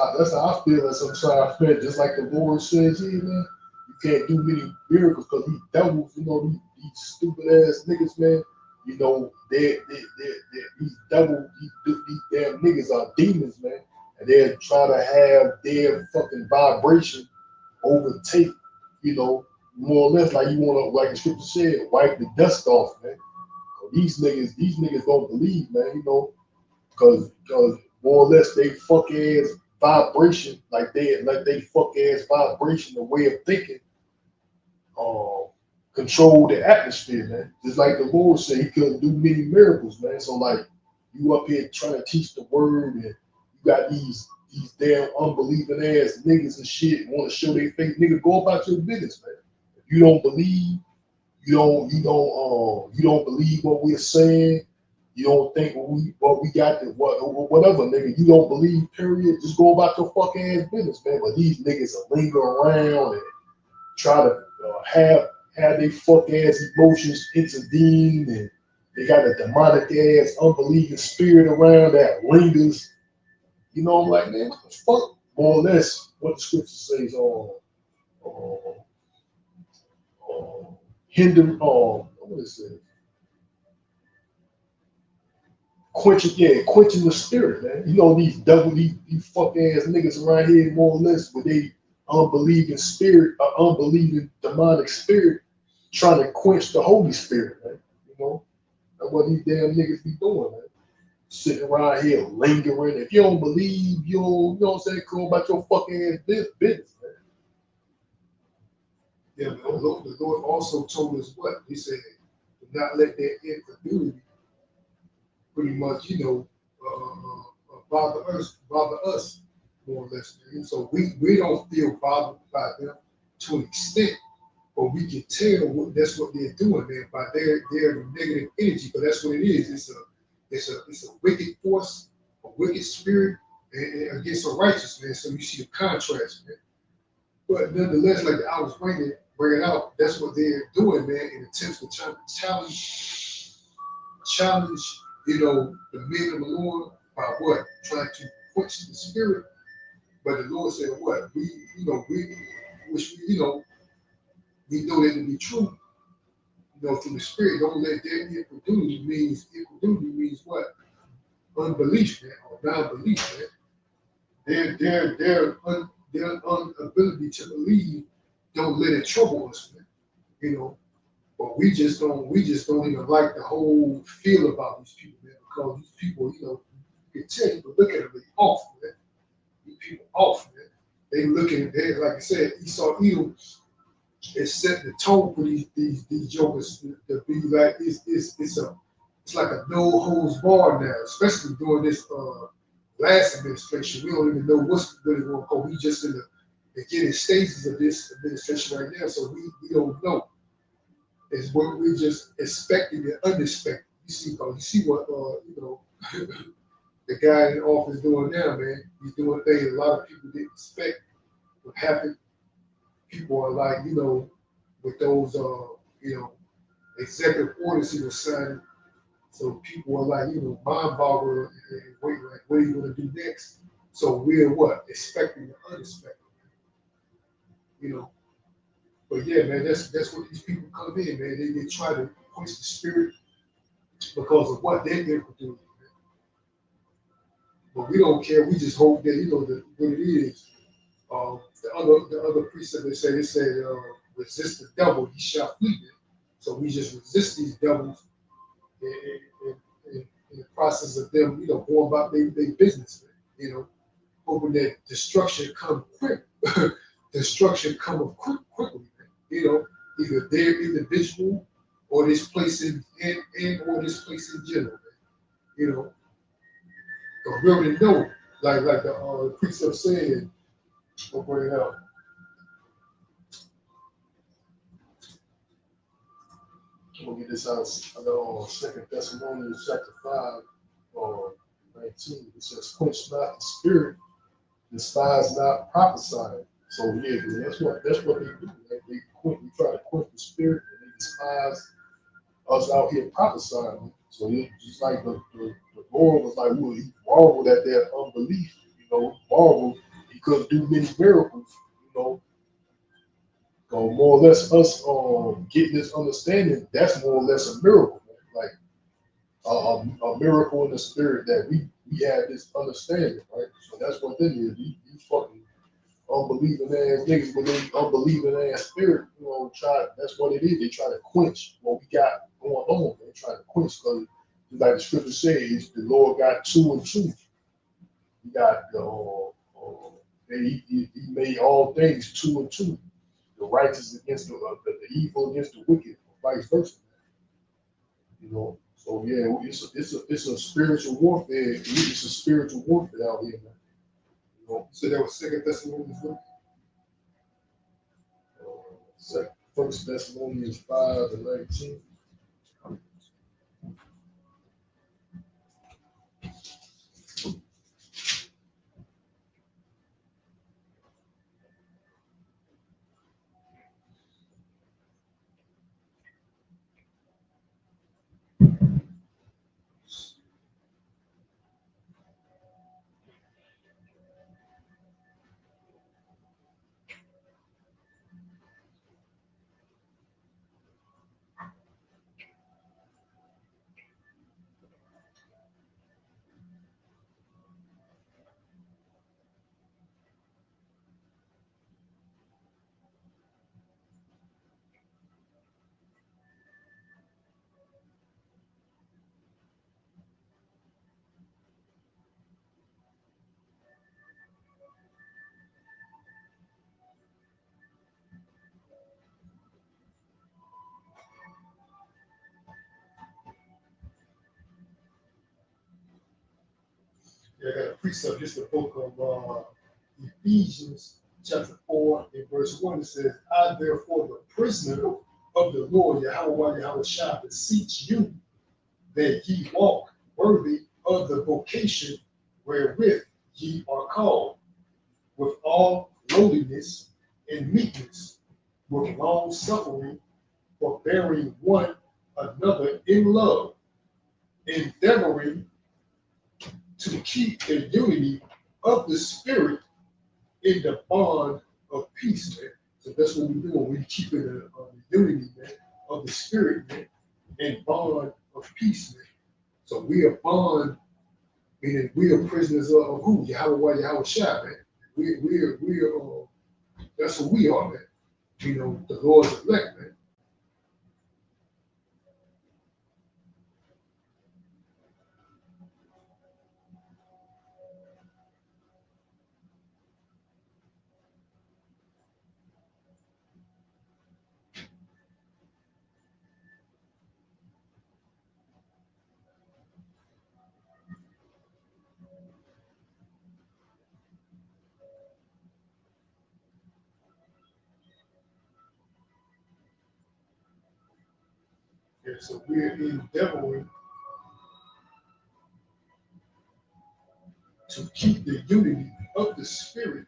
feel. That sometimes, man, just like the Lord says here, man, you can't do many miracles because these devils, you know, these stupid ass niggas, man. You know, these devil, these damn niggas are demons, man, and they're trying to have their fucking vibration overtake, you know, more or less like you want to, like the scripture said, wipe the dust off, man. These niggas don't believe, man, you know, because more or less they fuck ass vibration, like they fuck ass vibration, the way of thinking, control the atmosphere, man. Just like the Lord said, He couldn't do many miracles, man. So like you up here trying to teach the word, and you got these damn unbelieving ass niggas and shit want to show their face. Nigga, go about your business, man. If you don't believe, you don't believe what we're saying. You don't think what we got to whatever, nigga. You don't believe, period. Just go about your fucking ass business, man. But these niggas will linger around and try to have their fuck ass emotions intervene, and they got a demonic ass unbelieving spirit around that lingers. You know, I'm like, man, what the fuck? More or less, what the scripture says hinder, what is it? Quenching the spirit, man. You know, these fuck ass niggas around here, more or less, with they unbelieving spirit, unbelieving demonic spirit, trying to quench the Holy Spirit, man. You know, that's what these damn niggas be doing, man. Sitting around here lingering. If you don't believe, you know what I'm saying, go about your fucking ass business, man. Yeah, but the Lord also told us what? He said, do not let their incredulity pretty much, bother us more or less. And so we don't feel bothered by them to an extent, but we can tell that's what they're doing, man, by their negative energy. But that's what it is. It's a wicked force, a wicked spirit, and against a righteous man. So you see a contrast, man. But nonetheless, like I was bringing out, that's what they're doing, man, in attempts to try to challenge, the men of the Lord by what? Trying to quench the spirit. But the Lord said, what? Which we know that to be true, through the spirit. Don't let their incredulity means what? Unbelief, man, or non-belief, man. Their inability to believe don't let it trouble us, man. But we just don't even like the whole feel about these people, man, because these people, you can tell you look at them, they off, man. These people off, man. They looking, like I said, Esau Edom is setting the tone for these jokers to be like it's like a no holds barred now, especially during this last administration. We don't even know what's really going to go. We just in the beginning stages of this administration right now, so we don't know. Is what we just expecting and unexpected. You see what the guy in office doing now, man. He's doing things a lot of people didn't expect would happen. People are like, with those executive orders he was signing. So people are like, mind boggling and wait, like, what are you gonna do next? So we're what? Expecting the unexpected. You know. But yeah, man, that's what these people come in, man. They try to quench the spirit because of what they're able to do. But we don't care. We just hope that what it is. The other precept they said resist the devil, he shall flee. So we just resist these devils in the process of them, going about their business, hoping that destruction come quick. Destruction come quickly, either their individual or this place or this place in general, you know. Because we already know, like the precept said, we'll bring it out. We'll get this out. Second Thessalonians chapter 5, 19. It says, "Quench not the spirit, despise not prophesying." So yeah, man, that's what they do. They try to quench the spirit, and they despise us out here prophesying. So it's just like the Lord was like, well, he marveled at their unbelief. Marveled he couldn't do many miracles. So more or less us getting this understanding, that's more or less a miracle, man. Like a miracle in the spirit that we have this understanding, right? So that's what that is. These fucking unbelieving ass niggas with their unbelieving ass spirit, that's what it is. They try to quench what we got going on. They try to quench because, like the scripture says, the Lord got two and two. He got he made all things two and two. The righteous against the evil against the wicked, or vice versa. So yeah, it's a spiritual warfare. It's a spiritual warfare out here, man. So that was Second Thessalonians 1. First Thessalonians 5:19. Yeah, I got a precept, just the book of Ephesians, chapter 4, and verse 1. It says, "I therefore, the prisoner of the Lord, Yahweh shall beseech you that ye walk worthy of the vocation wherewith ye are called, with all lowliness and meekness, with long suffering, forbearing one another in love, endeavoring to keep the unity of the Spirit in the bond of peace, man." So that's what we do. We keep the unity, man, of the Spirit, man, and bond of peace, man. So we are bond, meaning we are prisoners of who? Yahweh Shai, man. We are that's what we are, man. The Lord's elect, man. Yeah, so we're endeavoring to keep the unity of the Spirit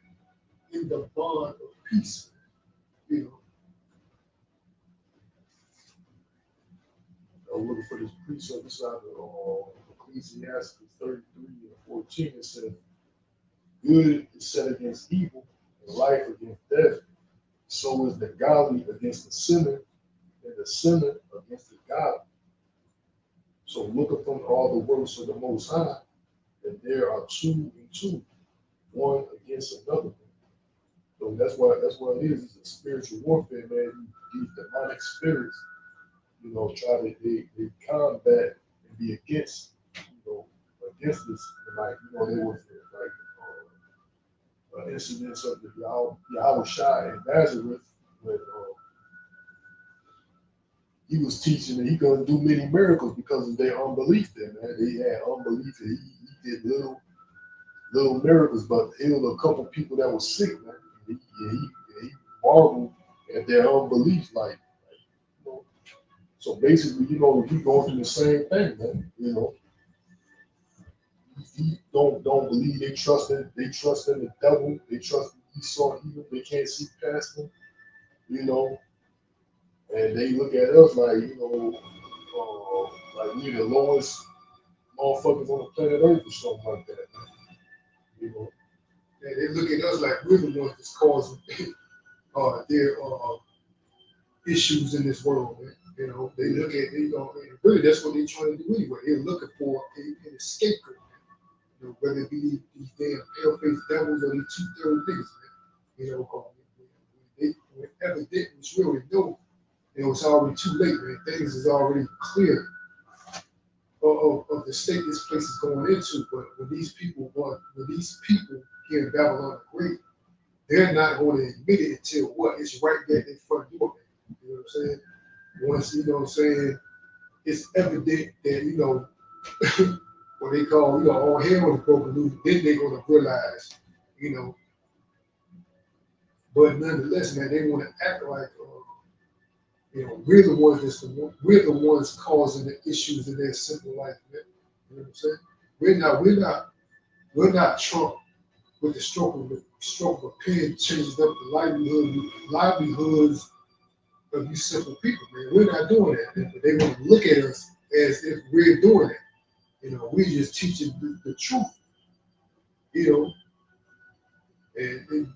in the bond of peace, man. I'm looking for this precept. This out of Ecclesiastes 33:14. It says, Good is set against evil, and life against death. So is the godly against the sinner, and the sinner against the godly. So look upon all the works of the Most High, and there are two and two, one against another. So that's what it is. It's a spiritual warfare, man. These demonic spirits, try to they combat and be against, against this. And like, there was like incidents of the Yahweh Shai in Nazareth when he was teaching that he couldn't do many miracles because of their unbelief. There, man, they had unbelief, and he did little miracles, but healed a couple people that were sick, man. He marveled at their unbelief, So basically, we going through the same thing, man. He don't believe. They trust in the devil. They trust in Esau evil. They can't see past him, and they look at us like like we the lowest motherfuckers on the planet Earth or something like that, man. And they look at us like we're the ones that's causing their issues in this world, man. They look at and really that's what they're trying to do anyway. They're looking for an scapegoat. Whether it be these damn pale-faced devils or these two-third niggas, man. When evident was real, they know it's already too late, man. Things is already clear of the state this place is going into. But when these people here in Babylon the Great, they're not going to admit it until what? It's right there in front door, man. You know what I'm saying? Once, it's evident that, what they call, all hell is broken loose, then they're going to realize, but nonetheless, man, they want to act like, we're the ones causing the issues in their simple life, man. You know what I'm saying? We're not Trump with the stroke of a pen changing up the livelihoods of you simple people, man. We're not doing that, man. But they want to look at us as if we're doing it. We're just teaching the truth, and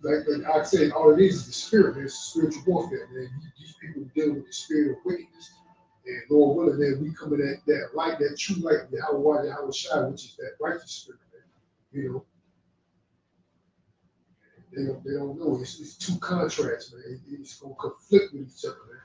like I said, all it is the spirit, man. It's spiritual warfare, man. These people are dealing with the spirit of wickedness, and Lord willing, man, we come in that light, that true light, Yahweh Shai, which is that righteous spirit, man. They don't know. It's two contrasts, man. It's gonna conflict with each other, man.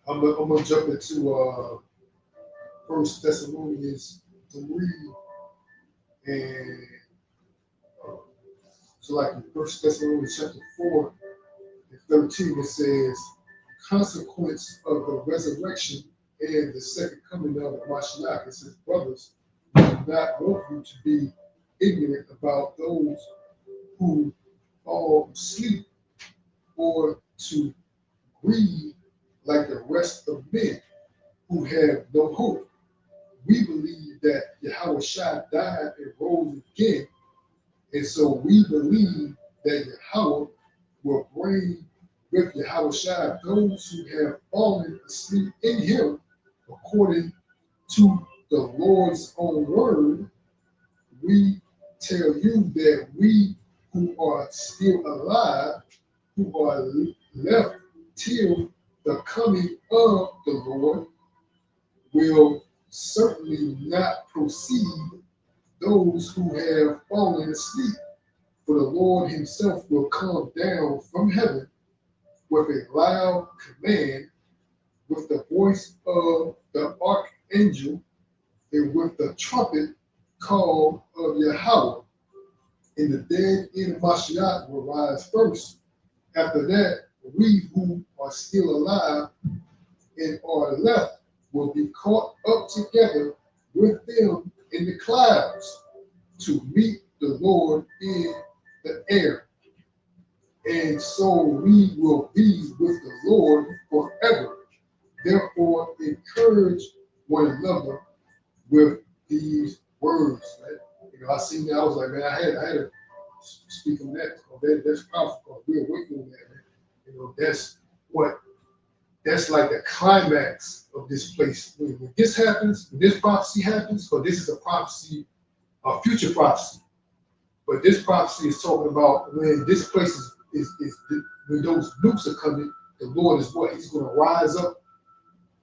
I'm gonna jump into First Thessalonians 3, and so like in First Thessalonians chapter 4 and 13, it says, consequence of the resurrection and the second coming of the Mashiach. It says, brothers, we do not want you to be ignorant about those who fall asleep, or to grieve like the rest of men who have no hope. We believe that Yahweh Shai died and rose again, and so we believe that Yahweh will bring with Yahweh Shai those who have fallen asleep in him, according to the Lord's own word. We tell you that we who are still alive, who are left till the coming of the Lord, will certainly not precede those who have fallen asleep. For the Lord himself will come down from heaven with a loud command, with the voice of the archangel, and with the trumpet call of Yahweh. And the dead in Mashiach will rise first. After that, we who are still alive and are left will be caught up together with them in the clouds to meet the Lord in the air. And so we will be with the Lord forever. Therefore, encourage one another with these words, man. You know, I seen that, I was like, man, I had to speak on that. That's powerful. We're working on that, man. You know, that's like the climax of this place. When this happens, when this prophecy happens, because this is a prophecy, a future prophecy. But this prophecy is talking about when this place is when those nukes are coming, the Lord is what? He's going to rise up.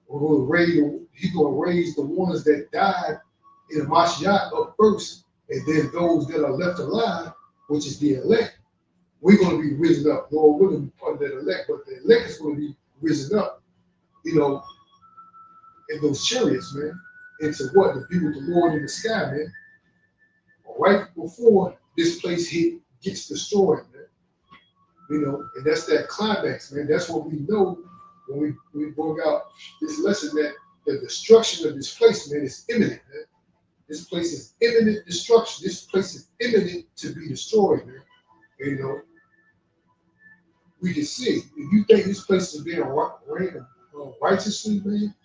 He's going to raise the ones that died in the Mashiach up first, and then those that are left alive, which is the elect, we're going to be risen up. Lord, we're going to be part of that elect, but the elect is going to be risen up, you know, in those chariots, man, into what? To be with the Lord in the sky, man. Right before this place gets destroyed, man. You know, and that's that climax, man. That's what we know when we bring out this lesson, that the destruction of this place, man, is imminent, man. This place is imminent destruction. This place is imminent to be destroyed, man. You know, we can see. If you think this place is being ran righteously, man,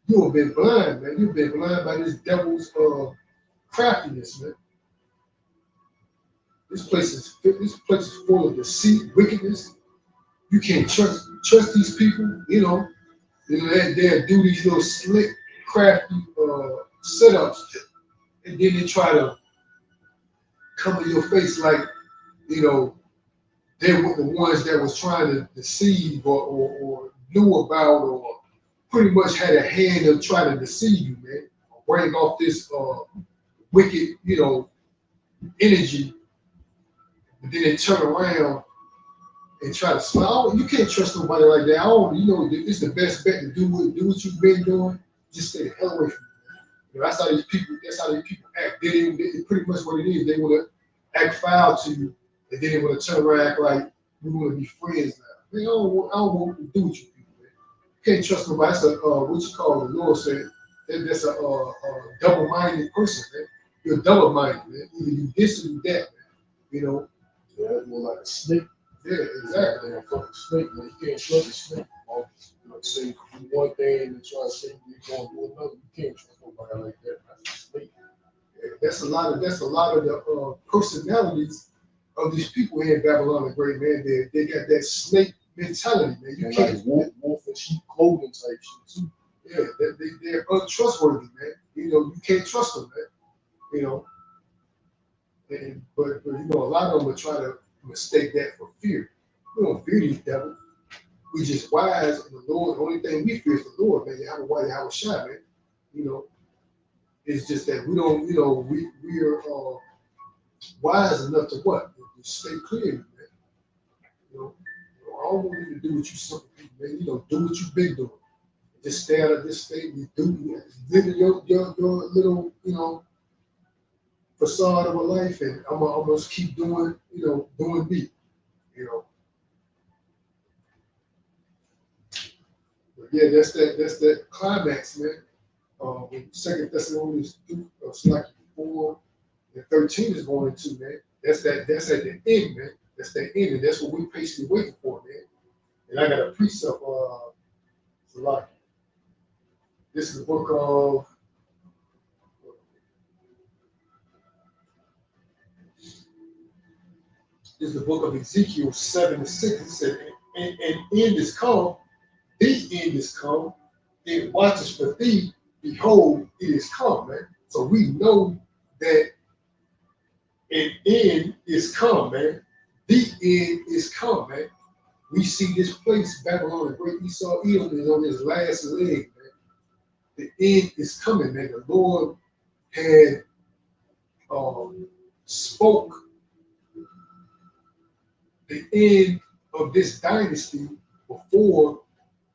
you have been blind, man. You've been blind by this devil's craftiness, man. This place is full of deceit, wickedness. You can't trust these people. You know they'll do these little slick, crafty setups, and then they try to come in your face like, you know, they were the ones that was trying to deceive or knew about or pretty much had a hand of trying to deceive you, man. Bring off this wicked, you know, energy, but then they turn around and try to smile. You can't trust nobody like that. You know, it's the best bet to do what you've been doing. Just stay the hell away from them. You know, that's how these people act. They pretty much what it is. They want to act foul to you, and then they want to turn around and act like we want to be friends now. Man, I don't want to do with you people, man. You can't trust nobody. That's what you call the Lord said. That's a double-minded person, man. You're double-minded, man. Either you this or you that, man. You know. Yeah, it's more like a snake. Yeah, exactly. They're a fucking snake, man. You can't trust a snake. You know, say do one thing and try to say you're going to do another. You can't trust nobody like that. That's a snake. Yeah, that's a lot of the personalities of these people here in Babylon the Great, man. They got that snake mentality, man. You can't like wolf and sheep clothing type shit too. Yeah, they're untrustworthy, man. You know, you can't trust them, man. You know, but you know, a lot of them will try to mistake that for fear. We don't fear these devils. We just wise in the Lord. The only thing we fear is the Lord, man. Yahweh Shai, man. You know, it's just that we don't, you know, we are wise enough to what? To stay clear, man. You know, I don't want you to do what you simple people, man. You know, do what you've been doing. Just stay out of this state. You live in your little, you know, facade of a life, and I'm gonna almost keep doing, you know, doing me, you know. But yeah, that's that climax, man. Second Thessalonians 4 and 13 is going into, man. That's at the end, man. That's the end, and that's what we patiently waiting for, man. And I got a precept, like this is the book of Ezekiel 7:6. It said, and end is come, the end is come, it watches for thee, behold, it is come, man. So we know that an end is come, man. The end is come, man. We see this place, Babylon, the great Esau, Edom is on his last leg, man. The end is coming, man. The Lord had spoke the end of this dynasty before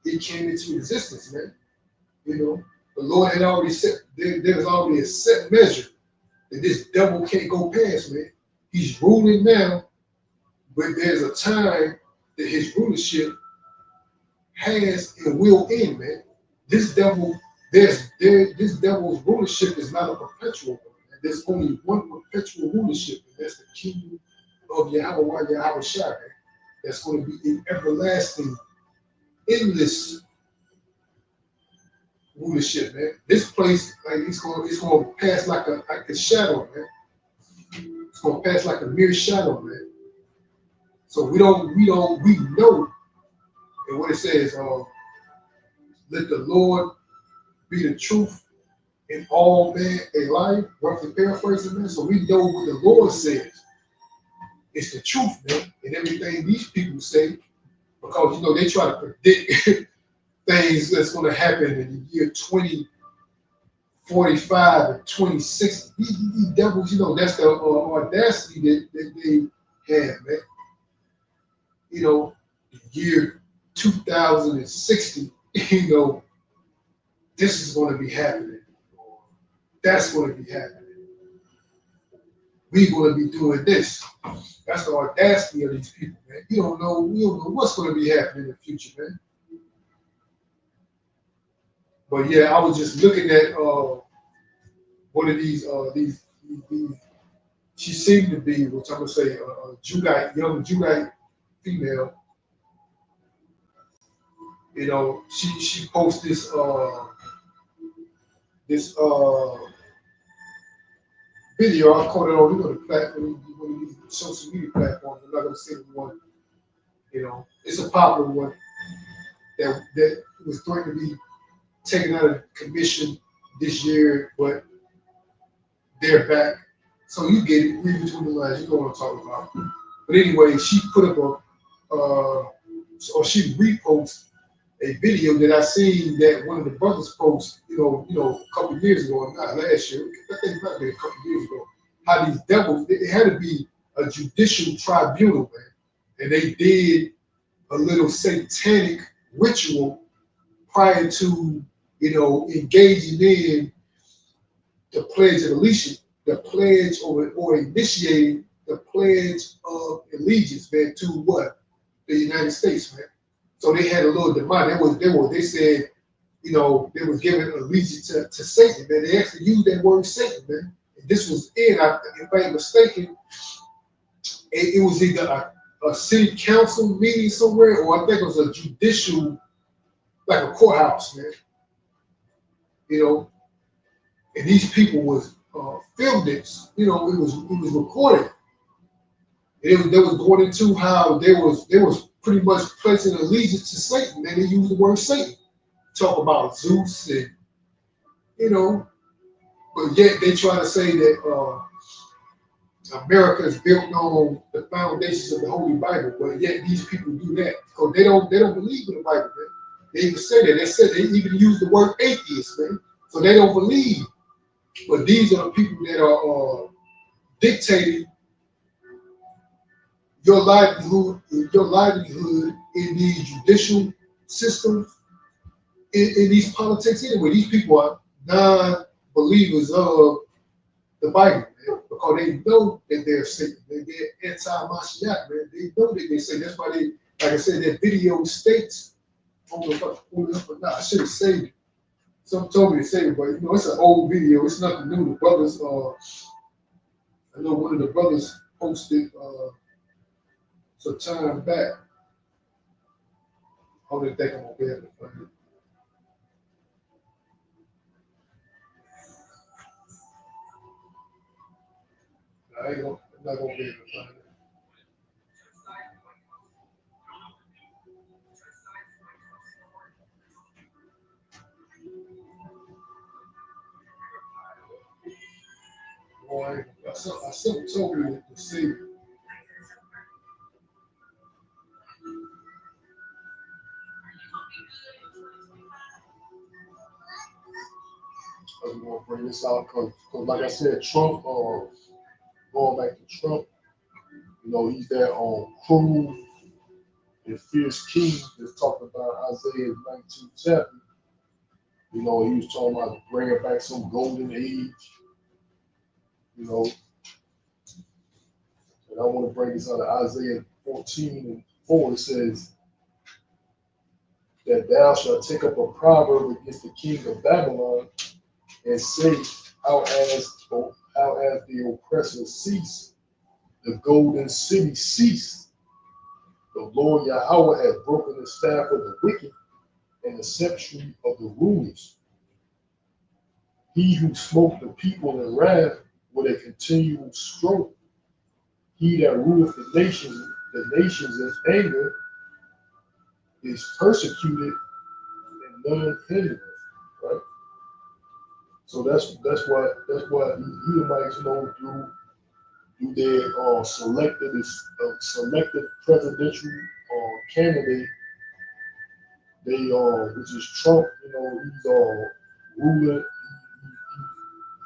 it came into existence, man. You know, the Lord had already set, there was already a set measure that this devil can't go past, man. He's ruling now, but there's a time that his rulership has and will end, man. This devil, this devil's rulership is not a perpetual one. Man. There's only one perpetual rulership, and that's the kingdom of Yahweh Shai, man. That's going to be an everlasting, endless rulership, man. This place, like it's gonna pass like a shadow, man. It's gonna pass like a mere shadow, man. So we know, and what it says, let the Lord be the truth in all man a life, roughly paraphrasing, man. So we know what the Lord says. It's the truth, man, and everything these people say, because you know they try to predict things that's going to happen in the year 2045 and 2060. These devils, you know, that's the audacity that they have, man. You know, the year 2060, you know, this is going to be happening. That's going to be happening. We're going to be doing this. That's the audacity of these people, man. We don't know what's going to be happening in the future, man. But yeah, I was just looking at one of these she seemed to be, which I'm gonna say, a Judite, young Judite female. You know, she posts this video. I caught it on the platform, one of these social media platforms. I'm not gonna say one. You know, it's a popular one that was going to be taken out of commission this year, but they're back. So you get it, read between the lines, you know what I'm talking about. But anyway, she put up or she reposted a video that I seen that one of the brothers post, you know, a couple of years ago, not last year, I think it might have been a couple of years ago, how these devils, it had to be a judicial tribunal, man. And they did a little satanic ritual prior to, you know, engaging in the Pledge of Allegiance, the pledge or initiating the Pledge of Allegiance, man, to what? The United States, man. So they had a little demand. They said, you know, they was giving allegiance to Satan, man. They actually used that word Satan, man. And this was if I ain't mistaken, it was either a city council meeting somewhere, or I think it was a judicial, like a courthouse, man. You know, and these people was filmed this. You know, it was recorded. They was going into how they was pretty much placing allegiance to Satan, and they used the word Satan. Talk about Zeus and, you know, but yet they try to say that America is built on the foundations of the Holy Bible, but yet these people do that because they don't believe in the Bible, man. They even say that. They even use the word atheist, man. So they don't believe. But these are the people that are dictating your livelihood in these judicial systems, in these politics anyway. These people are non-believers of the Bible, man, because they know that they're Satan. They're anti-Mashiach, man. They know that they're Satan. That's why they, like I said, that video states, I don't know if I can pull it up or not. I should have saved it. Some told me to save it, but you know, it's an old video. It's nothing new. The brothers, I know one of the brothers posted some time back. I don't think I'm gonna be able to find it. I'm not gonna be able to find it. Boy, I still told you to save it. I'm gonna bring this out because like I said, Trump, going back to Trump, you know, he's there on Cruise and Fierce King that's talking about Isaiah 19 chapter. You know, he was talking about bringing back some golden age, you know. And I want to bring this out of Isaiah 14:4. It says that thou shalt take up a proverb against the king of Babylon and say, how has the oppressor ceased, the golden city ceased. The Lord Yahweh hath broken the staff of the wicked and the sceptre of the rulers. He who smote the people in wrath with a continual stroke. He that ruleth the nations in anger is persecuted and none hindereth. Right? So that's what these Edomites, do their selected presidential candidate. They which is Trump. He's ruler.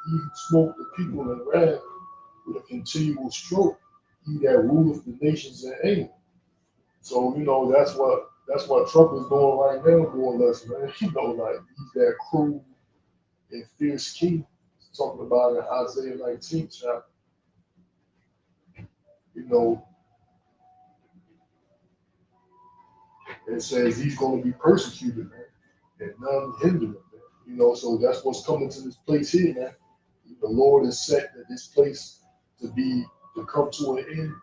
He smoked the people in wrath with a continual stroke. He that ruleth the nations in anger. So that's what Trump is doing right now, more or less, man. Like he's that cruel and fierce king. He's talking about in Isaiah 19 chapter. It says he's going to be persecuted, man, and none hinder him, man. So that's what's coming to this place here, man. The Lord has set this place to come to an end,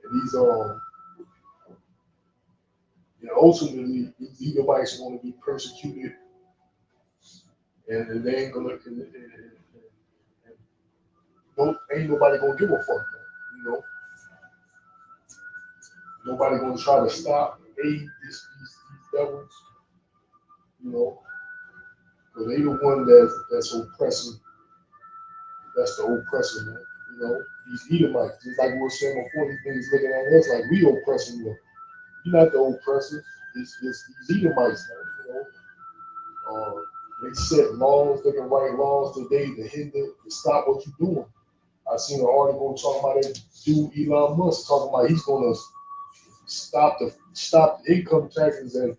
and these ultimately these Edomites are going to be persecuted, and they ain't gonna, ain't nobody gonna give a fuck, man. Nobody gonna try to stop, aid these devils, because they the one that's oppressing. That's the oppressor, man. These Edomites, just like we were saying before, these niggas looking at us like we oppressing them. You're not the oppressor. It's these Edomites, man. They set laws, they can write laws today to hinder, to stop what you're doing. I seen an article talking about that dude Elon Musk talking about he's gonna stop the income taxes and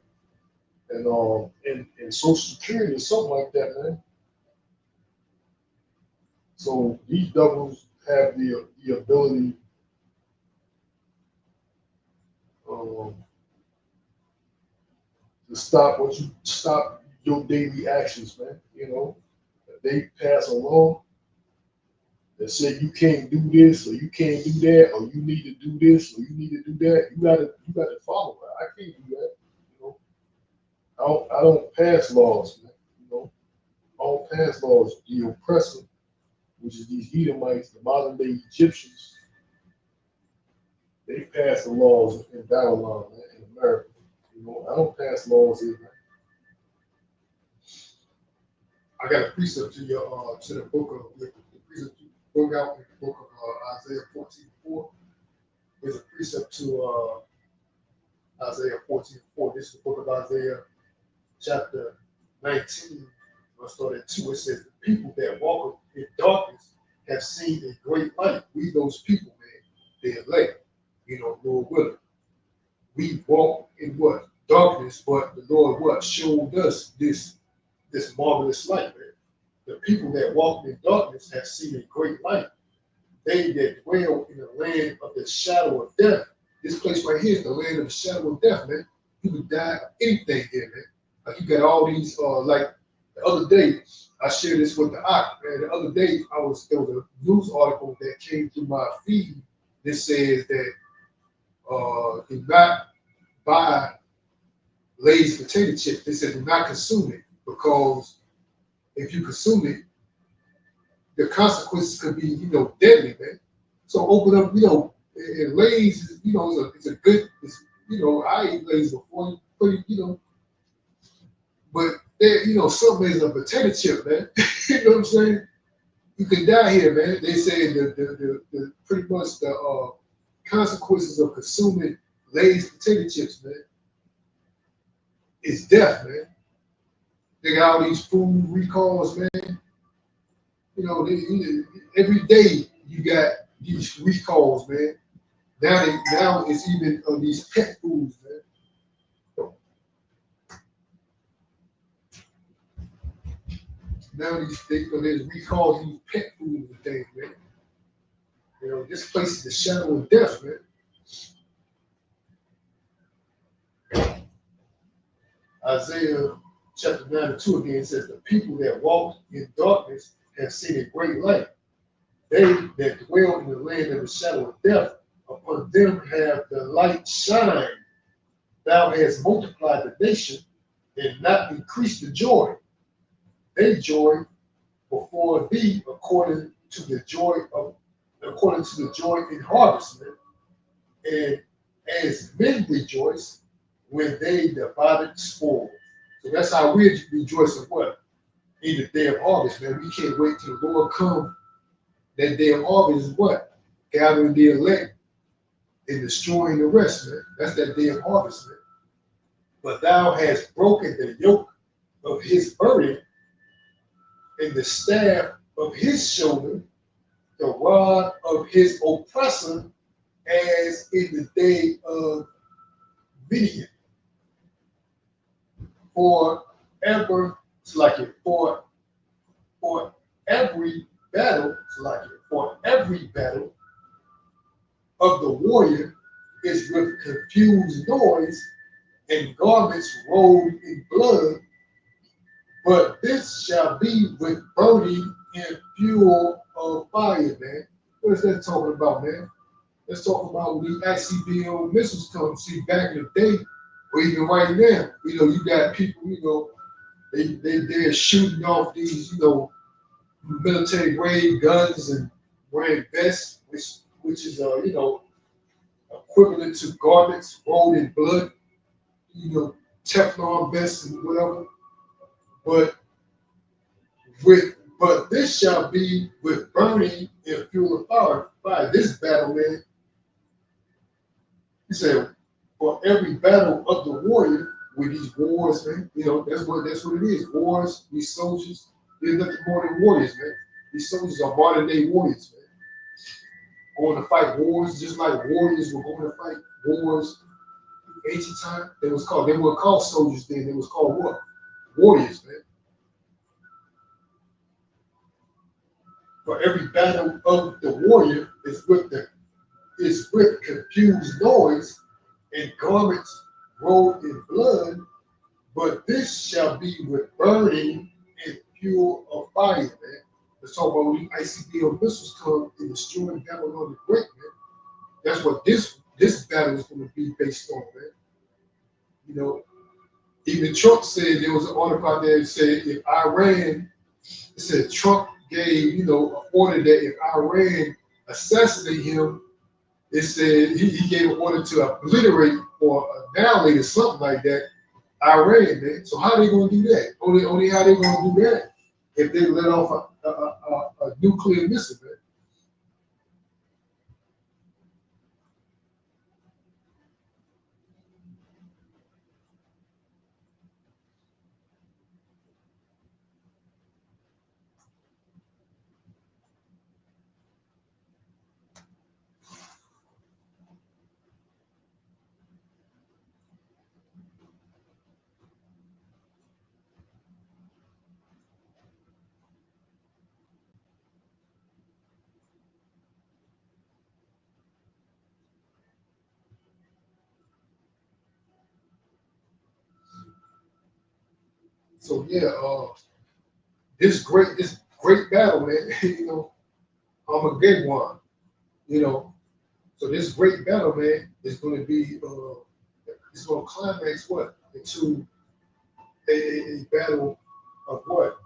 Social Security or something like that, man. So these devils have the ability to stop your daily actions, man. They pass a law that said you can't do this or you can't do that or you need to do this or you need to do that. You gotta follow it. I can't do that. I don't pass laws, man. I don't pass laws. The oppressor, which is these Edomites, the modern day Egyptians, they pass the laws in Babylon, man, in America. I don't pass laws here, man. I got a precept to your to the book of the precept you broke out in the book of Isaiah 14:4. There's a precept to Isaiah 14:4. This is the book of Isaiah, chapter 19. I'll start at 2. It says, "The people that walk in darkness have seen a great light." We those people, man, they elect. Lord willing. We walk in what? Darkness, but the Lord what? Showed us this marvelous light, man. The people that walk in darkness have seen a great light. They that dwell in the land of the shadow of death. This place right here is the land of the shadow of death, man. You could die of anything here, man. Like you got all these, like the other day, I shared this with the Ock, man. The other day, there was a news article that came through my feed that says that do not buy Lay's potato chip. They said do not consume it because if you consume it, the consequences could be, deadly, man. So open up, and Lay's, it's a good, I ate Lay's before, but there, something is a potato chip, man. You know what I'm saying? You can die here, man. They say the pretty much the consequences of consuming Lay's potato chips, man, is death, man. They got all these food recalls, man. Every day you got these recalls, man. Now it's even on these pet foods, man. Now there's recalls on these pet foods and things, man. This place is the shadow of death, man. Isaiah chapter 9:2 again says, "The people that walk in darkness have seen a great light. They that dwell in the land of the shadow of death, upon them have the light shine. Thou hast multiplied the nation and not increased the joy. They joy before thee, according to the joy in harvestment, and as men rejoice when they divided spoil. So that's how we rejoice in what? In the day of harvest, man. We can't wait till the Lord come. That day of harvest is what? Gathering the elect and destroying the rest, man. That's that day of harvest, man. But thou hast broken the yoke of his burden and the staff of his shoulder, the rod of his oppressor, as in the day of Midian. Forever, it's like it. For every battle, it's like it. For every battle of the warrior is with confused noise and garments rolled in blood, but this shall be with burning and fuel of fire, man. What is that talking about, man? Let's talk about when these ICBM missiles come. See, back in the day, or even right now, you got people, they're shooting off these, military grade guns and wearing vests, which is, equivalent to garments rolled in blood, Teflon vests and whatever. But this shall be with burning and fuel of fire. By this battle, man, he said, for every battle of the warrior with these wars, man, that's what it is. Wars, these soldiers, they're nothing more than warriors, man. These soldiers are modern day warriors, man. Going to fight wars just like warriors were going to fight wars in ancient time. They weren't called soldiers then, they was called what? Warriors, man. For every battle of the warrior is with confused noise and garments rolled in blood, but this shall be with burning and fuel of fire, man. Let's talk about when ICBM missiles come and destroying Babylon the Great, man. That's what this battle is going to be based on, man. Even Trump said, there was an article out there that said if Iran, it said Trump gave, an order that if Iran assassinate him, it said he gave an order to obliterate or annihilate or something like that, Iran, man. So how are they going to do that? Only how they going to do that if they let off a nuclear missile, man. So yeah, this great battle, man. Armageddon, you know. So this great battle, man, is going to be it's going to climax what into a battle of what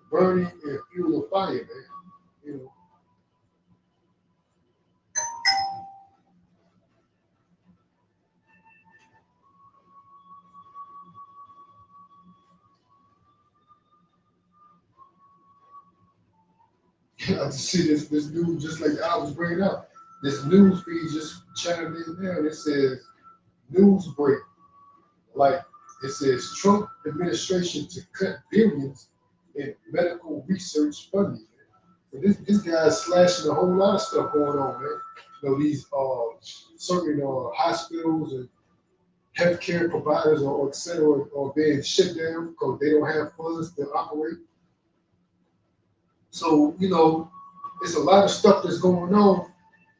burning and fuel of fire, man. You know, I just see this news just like I was bringing up. This news feed just chimed in there and it says news break. Like it says Trump administration to cut billions in medical research funding. So this guy's slashing a whole lot of stuff going on, man. These certain hospitals and healthcare providers or et cetera are being shut down because they don't have funds to operate. So, it's a lot of stuff that's going on,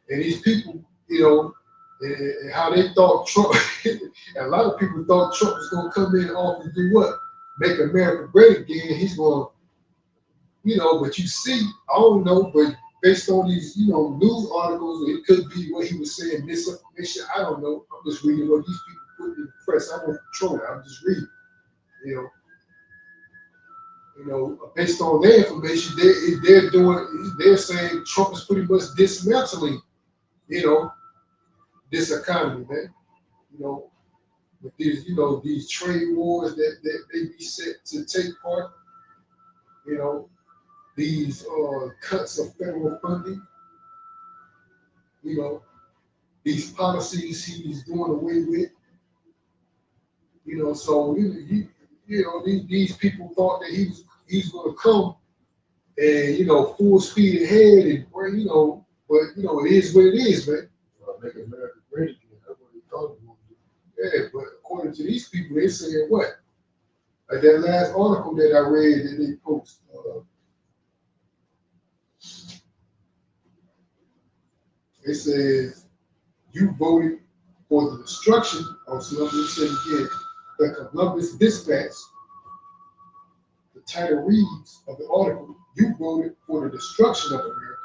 and these people, and how they thought Trump, a lot of people thought Trump was going to come in off and do what? Make America great again. He's going, but you see, I don't know, but based on these, news articles, it could be what he was saying, misinformation. I don't know. I'm just reading what these people put in the press. I don't control it. I'm just reading, you know. You know, based on their information, they're saying Trump is pretty much dismantling, you know, this economy, man. You know, with these, you know, these trade wars that they be set to take part, you know, these cuts of federal funding, you know, these policies he's doing away with, you know, so you know, these people thought that he's going to come and, you know, full speed ahead and bring, you know, but, you know, it is what it is, man. Make America great again. That's what he thought he was going Yeah, but according to these people, they're saying what? Like that last article that I read that they post, it says you voted for the destruction of, so let me say it again, the Columbus Dispatch, the title reads of the article, you voted for the destruction of America.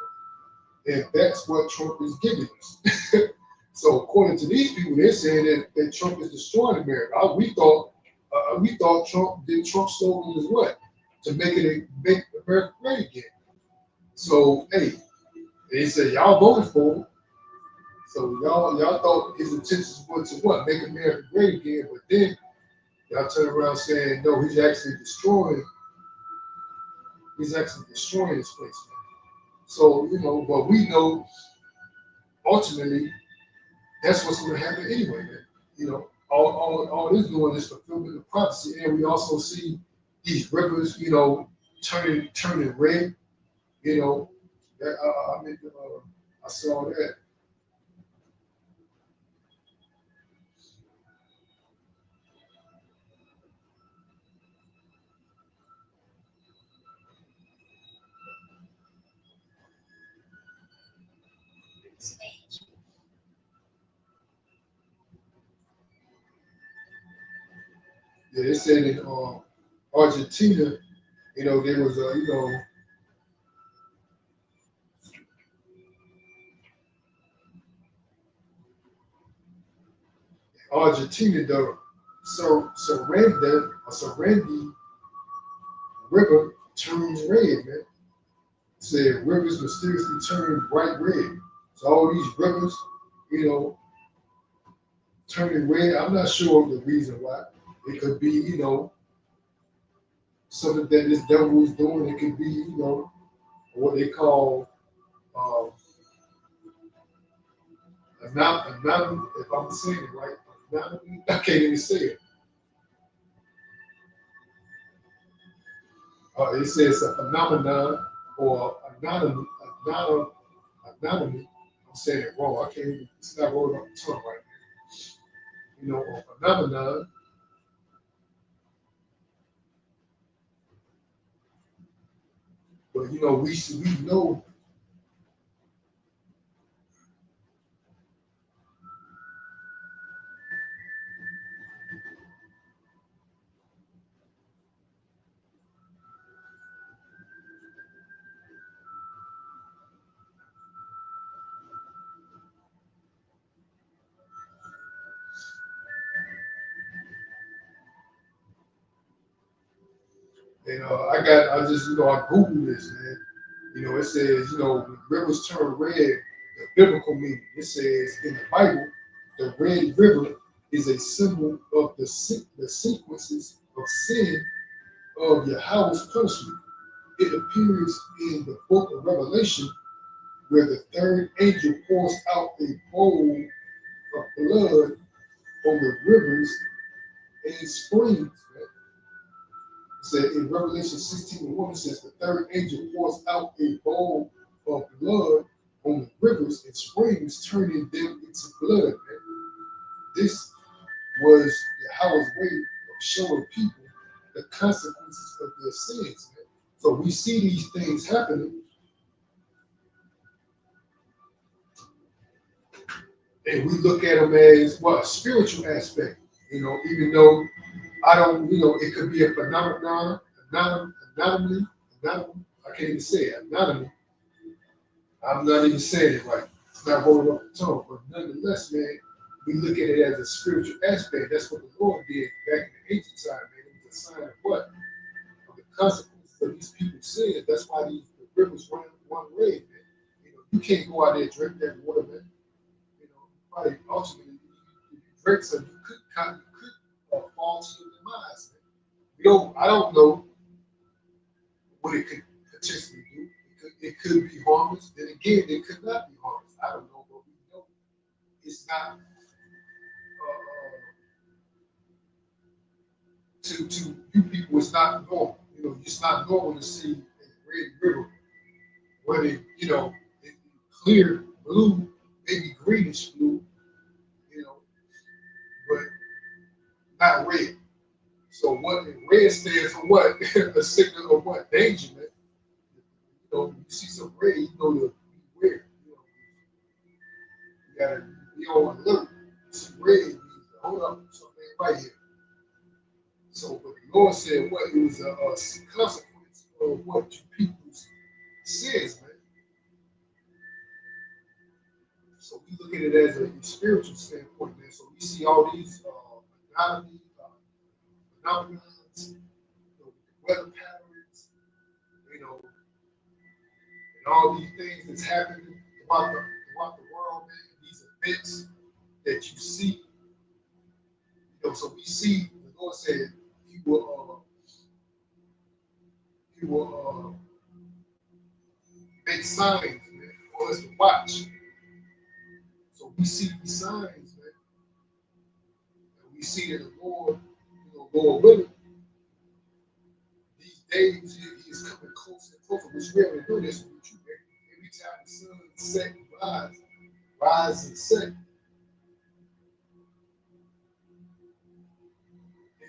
And that's what Trump is giving us. So according to these people, they're saying that Trump is destroying America. We thought Trump's slogan was what? To make America great again. So hey, they said y'all voted for him. So y'all thought his intentions were to what? Make America great again. But then y'all turn around saying no, he's actually destroying this place, man. So, you know, but we know ultimately that's what's going to happen anyway, man. You know, all this doing is fulfillment of prophecy, and we also see these rivers, you know, turning red. You know, I mean, I saw that. Yeah, they said in Argentina, you know, there was a, you know, Argentina, the Sarandi River turned red, man. Said rivers mysteriously turned bright red. So all these rivers, you know, turning red. I'm not sure of the reason why. It could be, you know, something that this devil is doing. It could be, you know, what they call um, if I'm saying it right, I can't even say it. It says a phenomenon or anonymous. I'm saying it wrong. I can't even, it's not rolling off the tongue right now. You know, a phenomenon, but you know, we know, and I just, you know, I Googled this, man. You know, it says, you know, when rivers turn red, the biblical meaning. It says in the Bible, the red river is a symbol of the sequences of sin of Yahweh's punishment. It appears in the book of Revelation where the third angel pours out a bowl of blood on the rivers and springs. It said in Revelation 16:1, it says the third angel pours out a bowl of blood on the rivers and springs, turning them into blood. Man. This was Yahweh's way of showing people the consequences of their sins. Man. So we see these things happening, and we look at them as what a spiritual aspect. You know, even though I don't, you know, it could be a phenomenon, anomaly, I can't even say it, anatomy. I'm not even saying it right. It's not rolling off the tongue. But nonetheless, man, we look at it as a spiritual aspect. That's what the Lord did back in the ancient time, man. It was a sign of what? Of the consequences for these people's sins. That's why the rivers run red, man. You know, you can't go out there and drink that water, man. You know, probably ultimately, if you drink some, you could fall to your demise, man. I don't know what it could potentially do. It could be harmless. Then again, it could not be harmless. I don't know, but we know it's not to you people. It's not normal. You know, it's not normal to see a red river where it clear blue, maybe greenish blue, you know, but not red. So what red stands for what? A signal of what? Danger, man. You know, you see some red, you know to beware. You know, you gotta be on alert. See red means hold up, something right here. So but the Lord said what? It was a consequence of what you people's sins, man. So we look at it as a spiritual standpoint, man. So we see all these anomalies, phenomena, you know, weather patterns, you know, and all these things that's happening throughout the world, man. These events that you see, you know. So we see the Lord said He will make signs, man, for us to watch. So we see these signs, man, and we see that the Lord, you know, Lord willing, these days he is coming closer and closer, which we already know this with you, man. Every time the sun set, rise and set,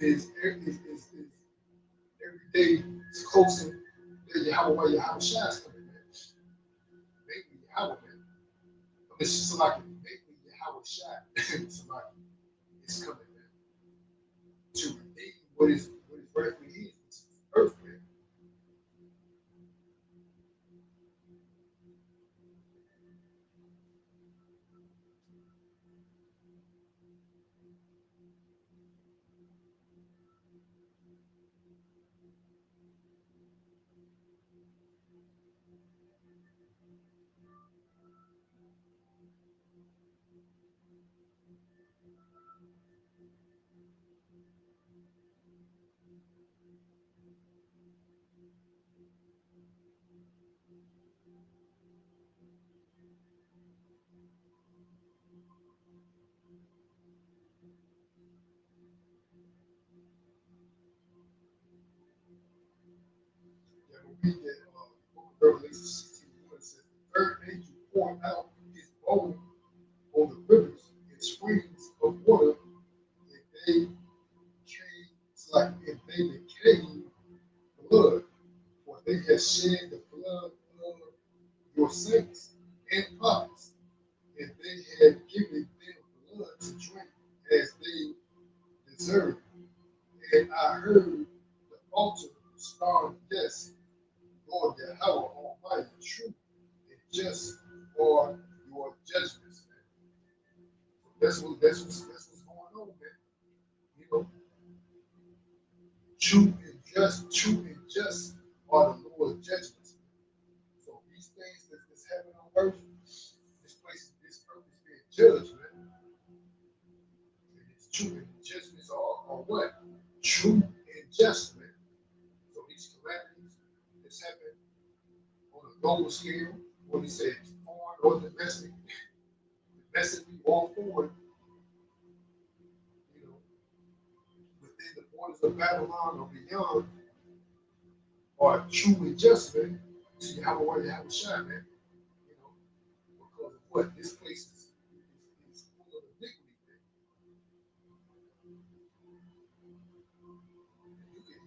is every day is closer that Yahweh Shai is coming, man. Maybe Yahweh, man. I mean, it's just like maybe Yahweh Shai, somebody is coming, man, to redeem what is rightfully his, which is earth, man. Yeah, we read that book of Revelation 16, it says, the third angel poured out his bowl on the rivers and springs of water, and they came, it's like, and they became blood, for they have shed the blood of your saints and prophets, and they have given them blood to drink as they deserve. And I heard the altar start, yes, Lord Yahweh Almighty, true and just are your judgments. That's what's going on, man. You know, true and just are the Lord's judgments. So these things that's happening on earth, this earth is being judged, man. And it's true and judgments are what? True and just, man. So these calamities that's happening on a global scale, what he said, foreign or domestically or foreign, you know, within the borders of Babylon or beyond, are true and just, man. So you have a way to have a shot, man. You know, because of what this place is full of iniquity, man.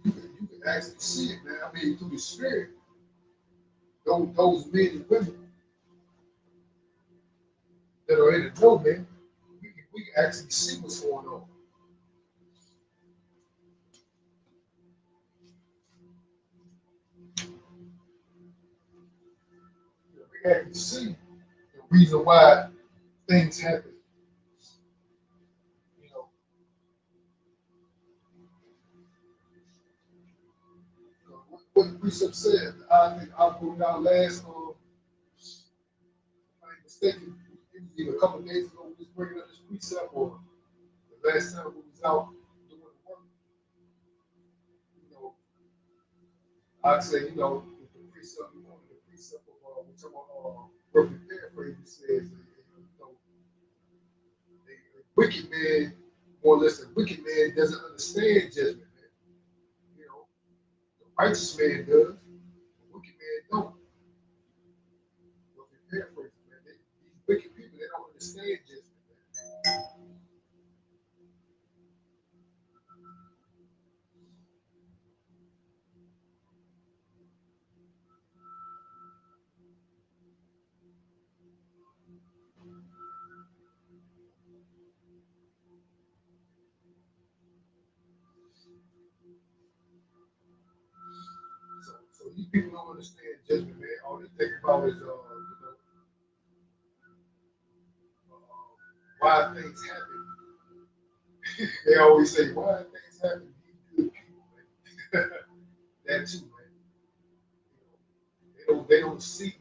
You can actually see it, man. I mean, through the spirit, those men and women that are in the know, man, we can actually see what's going on. You know, we can actually see the reason why things happen. You know, what the precept said. I think I put it out last, if I ain't mistaken, it was either a couple of days ago, we was bringing up this precept, or the last time we was out doing the work. You know, I'd say, you know, the precept, the precept of, we're talking about, roughly paraphrase, it says, you know, a wicked man, more or less, a wicked man doesn't understand judgment, man. You know, the righteous man does, the wicked man don't. Roughly paraphrase, man. These wicked people, they don't understand judgment, man. So these people don't understand judgment, man. All they think about is, you know, why things happen. They always say, why things happen to these good people, man. That too, man. You know, they don't see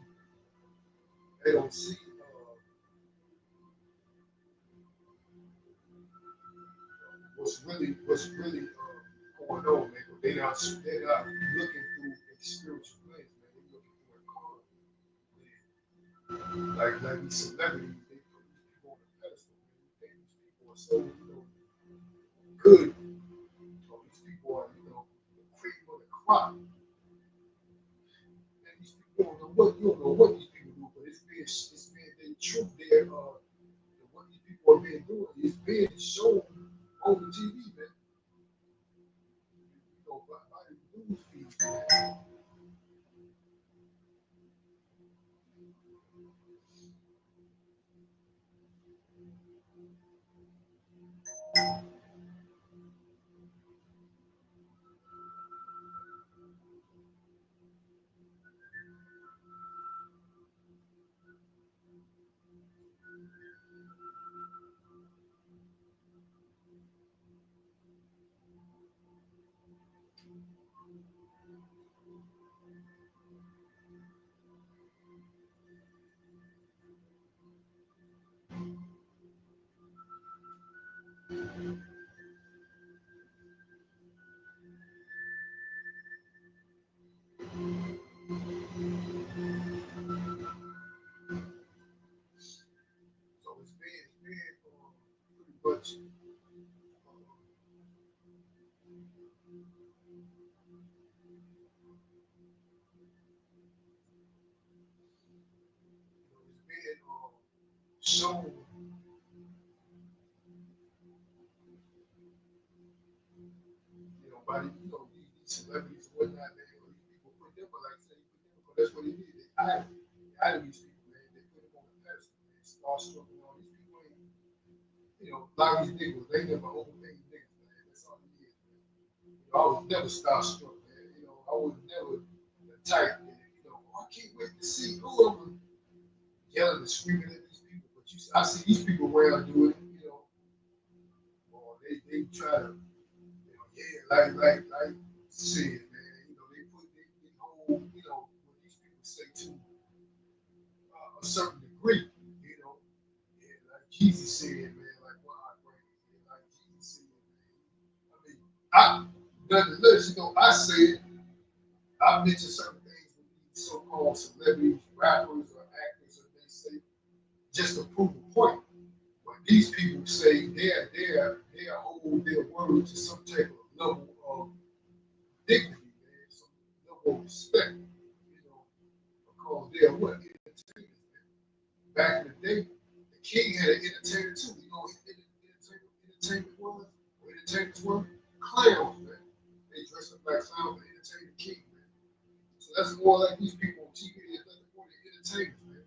what's really going on, man. They're not looking through a spiritual lens, man. They're looking through a carnal lens. Like these celebrities, they put these people on a pedestal, man. They think these people are so, you know, good. Or these people are, you know, the cream of the crop. And these people you don't know what these people do, but it's being their truth there, what these people are being doing is being shown on the TV, man. You know, by the news feeds, man. So it's being pretty much, it's being shown, you know, by the, you know, these celebrities and whatnot, man. You know, these people put them, like I say, put them, but that's what it is. They idol these people, man. They put them on the pedestal, man. Starstruck and all these people ain't, you know, a lot of these niggas, they never overpaid niggas, man. That's all it is, man. You know, I was never starstruck, man. You know, I was never the type that, you know, oh, I can't wait to see who I'm yelling and screaming at these people. But I see these people around doing it, you know, or they try to, you know, yeah, like said, man, you know, they hold, you know, what these people say to a certain degree, you know, yeah, like Jesus said, man, like what I pray, yeah, like Jesus said, man. I mean, nonetheless, you know, I said, I mentioned certain things with these so-called celebrities, rappers, or actors, and they say just to prove a point. But these people say they hold their word to some type of level of dignity, man, some level of respect, you know, because they're what entertainers, man. Back in the day, the king had an entertainer too. You know what entertainment was? Or entertainers were clowns, man. They dress up like clowns and entertain the king, man. So that's more like these people on TV. There's nothing more than entertainers, man.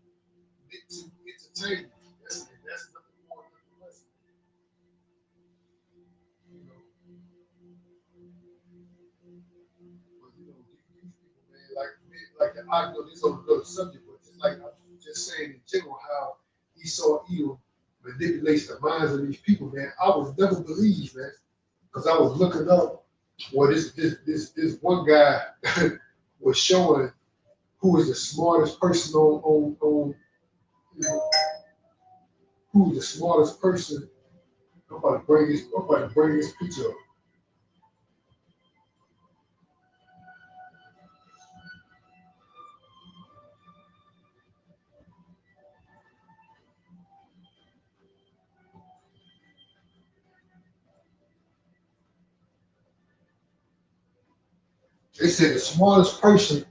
To entertain. That's nothing more, nothing less. You know, but you know, these people, man, like I know this on another subject, but just like I'm just saying in general, how Esau Edom manipulates the minds of these people, man. I was never believed, man, because I was looking up. Well, this one guy was showing who is the smartest person on you know, who is the smartest person. I'm about to bring this picture up. They said the smartest person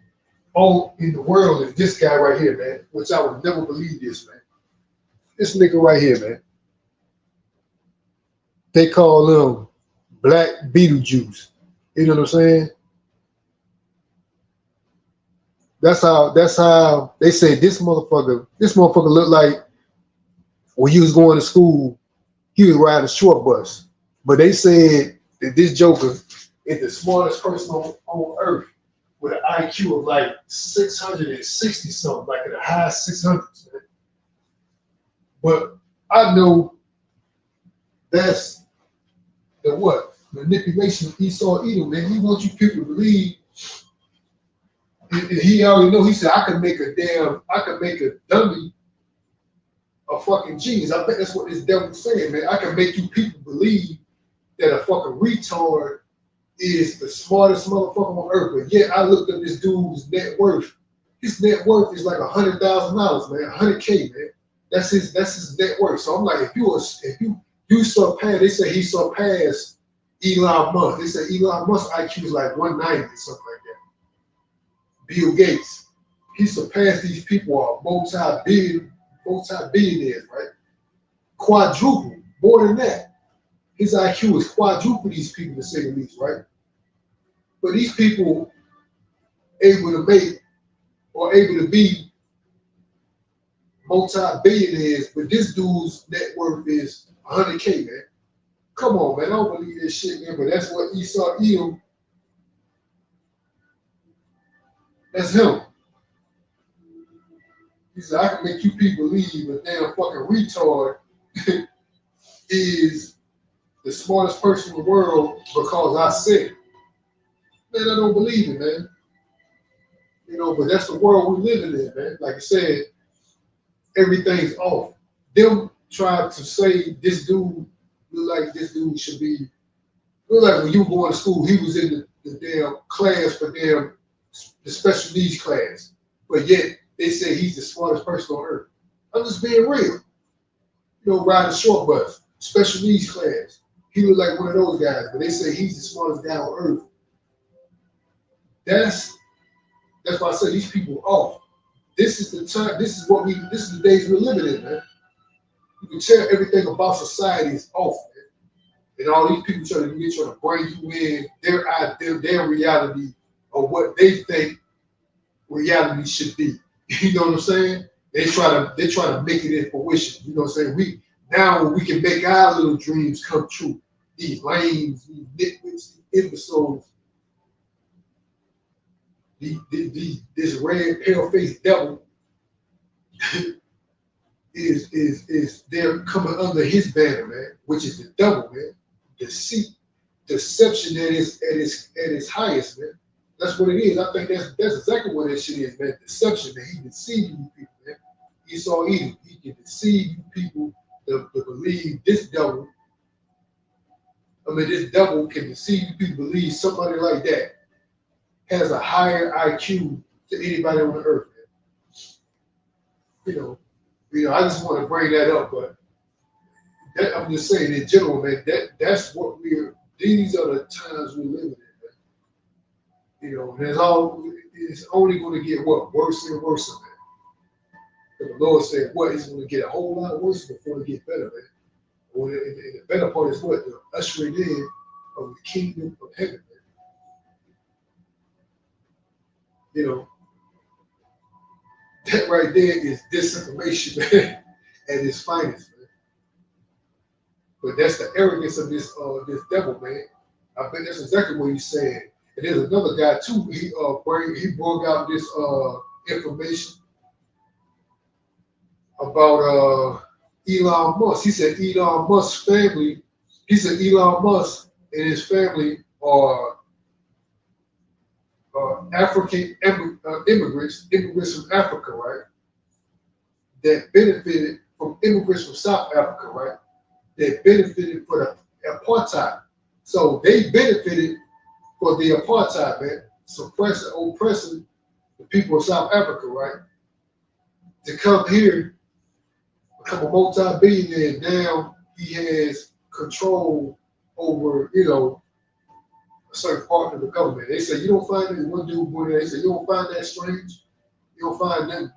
in the world is this guy right here, man. Which I would never believe this, man. This nigga right here, man. They call him Black Beetlejuice. You know what I'm saying? That's how they say this motherfucker looked like when he was going to school, he was riding a short bus. But they said that this Joker is the smartest person on earth with an IQ of like 660 something, like in the high 600s. Man. But I know that's the what? Manipulation of Esau Edom, man. He wants you people to believe. He already know. He said, I could make a dummy a fucking genius. I bet that's what this devil's saying, man. I can make you people believe that a fucking retard is the smartest motherfucker on earth. But yet I looked up this dude's net worth. His net worth is like $100,000, man, 100K, man. That's his net worth. So I'm like, if you surpass, they say he surpassed Elon Musk. They say Elon Musk IQ is like 190, something like that. Bill Gates, he surpassed these people are multi-billionaires, right? Quadruple, more than that. His IQ is quadruple these people, to say the least, right? But these people able to make or able to be multi-billionaires, but this dude's net worth is 100K, man. Come on, man. I don't believe this shit, man, but that's what Esau Edom, that's him. He said, I can make you people believe a damn fucking retard is the smartest person in the world because I said it. Man, I don't believe it, man. You know, but that's the world we living in, man. Like I said, everything's off. Them tried to say this dude look like this dude should be, look like when you were going to school, he was in the damn class for the special needs class. But yet they say he's the smartest person on earth. I'm just being real. You know, riding a short bus, special needs class. He look like one of those guys, but they say he's the smartest guy on earth. That's why I say these people off. This is the time, this is the days we're living in, man. You can tell everything about society is off, man. And all these people trying to bring you in their reality of what they think reality should be. You know what I'm saying? They try to make it in fruition. You know what I'm saying? Now we can make our little dreams come true. These lames, these nitwits, these imbeciles, this red pale-faced devil is they're coming under his banner, man, which is the devil, man. Deceit, deception at its highest, man. That's what it is. I think that's exactly what that shit is, man. Deception, man. He deceived you people, man. Esau Edom. He can deceive you people to believe this devil. This devil can deceive you people to believe somebody like that has a higher IQ to anybody on the earth, man. You know, I just want to bring that up, but I'm just saying in general, man, that's what these are the times we're living in, man. You know, and it's only going to get worse and worse, man. Because the Lord said, it's going to get a whole lot worse before it get better, man. And the better part is what? The ushering in of the kingdom of heaven, man. You know, that right there is disinformation, man, at its finest, man. But that's the arrogance of this devil, man. I bet that's exactly what he's saying. And there's another guy too. He brought out this information about Elon Musk. He said Elon Musk's family. He said Elon Musk and his family are African immigrants from Africa, right? That benefited from immigrants from South Africa, right? That benefited for the apartheid. So they benefited for the apartheid, man, suppressing, oppressing the people of South Africa, right? To come here, become a multi-billionaire. Now he has control over, a certain part of the government. They say you don't find it. One dude went there. They say you don't find that strange. You don't find nothing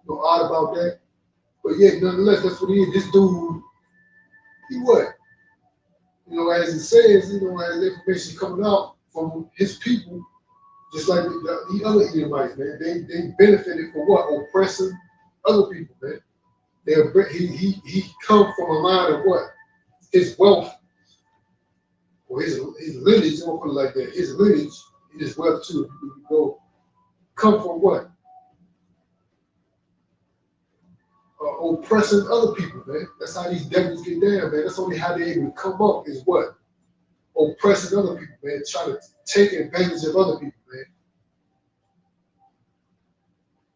odd about that. But yeah, nonetheless, that's what he is. This dude, he what? As it says, as information coming out from his people, just like the other Edomites, man, they benefited from what? Oppressing other people, man. He come from a line of what? His wealth, or his lineage, don't put it like that. His lineage, his wealth too, if you go, come from what? Oppressing other people, man. That's how these devils get down, man. That's only how they able to come up is what? Oppressing other people, man. Trying to take advantage of other people, man.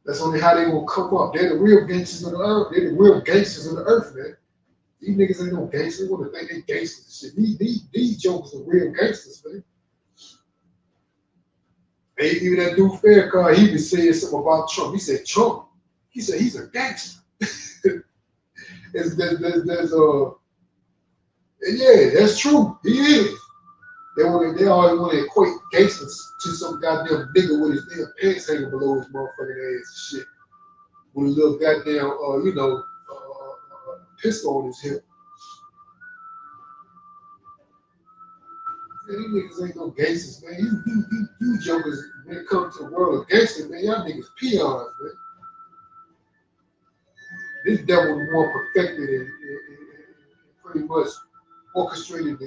That's only how they will come up. They're the real gangsters of the earth. They're the real gangsters of the earth, man. These niggas ain't no gangsters. They want to think they gangsters and shit. These jokers are real gangsters, man. Hey, even that dude Farrakhan, he was saying something about Trump. He said Trump. He said he's a gangster. Yeah, that's true. He is. They always want to equate gangsters to some goddamn nigga with his damn pants hanging below his motherfucking ass and shit. With a little goddamn, pistol on his hip. Man, these niggas ain't no gangsters, man. You jokers, when it comes to the world of gangsters, man, y'all niggas peons, man. This devil was more perfected and pretty much orchestrated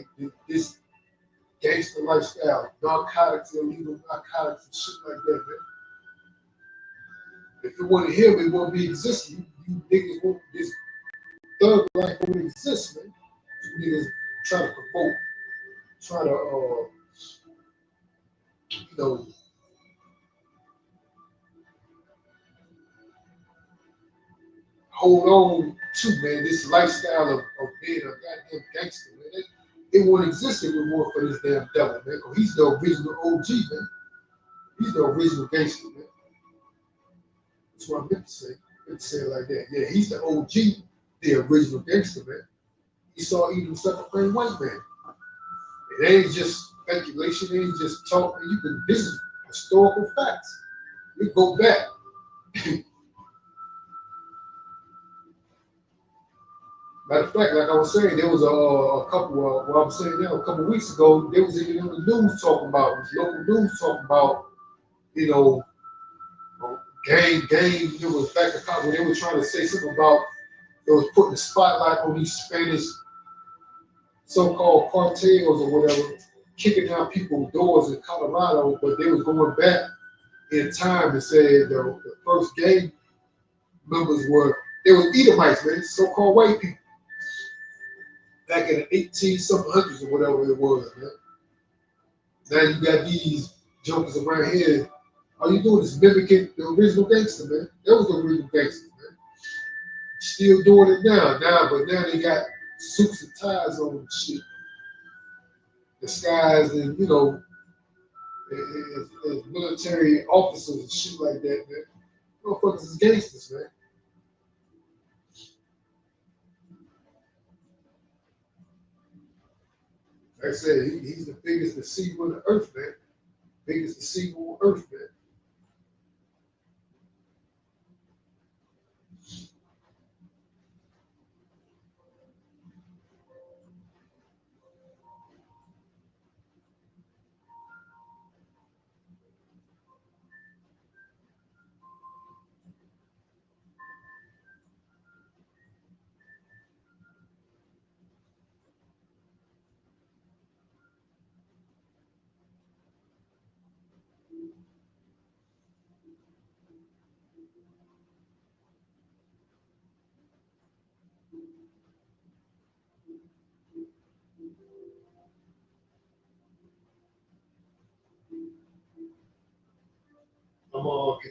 this gangster lifestyle, narcotics, illegal narcotics and shit like that, man. If it wasn't him, it wouldn't be existing. You niggas won't, this thug life won't exist, man. You niggas try to promote, try to, you know, hold on to, man, this lifestyle of being a goddamn gangster, man. It wouldn't exist if it weren't for this damn devil, man. Because he's the original OG, man. He's the original gangster, man. That's what I meant to say. I meant to say it like that. Yeah, he's the OG, the original gangster, man. He saw even such a plain white man. It ain't just speculation, it ain't just talk. This is historical facts. We go back. Matter of fact, like I was saying, there was a couple, what I'm saying now, a couple of weeks ago, there was even in the news talking about, local news talking about, you know, gang, it was back when they were trying to say something about, they was putting the spotlight on these Spanish so-called cartels or whatever, kicking down people's doors in Colorado, but they was going back in time and said the first gang members they were Edomites, man, so-called white people. Back in the 1800s or whatever it was, man. Now you got these jokers around here. All you doing is mimicking the original gangster, man. That was the original gangster, man. Still doing it now, but now they got suits and ties on and shit. Disguised and, as military officers and shit like that, man. Motherfuckers is gangsters, man. Like I said, he's the biggest deceiver on the earth, man. Biggest deceiver on earth, man.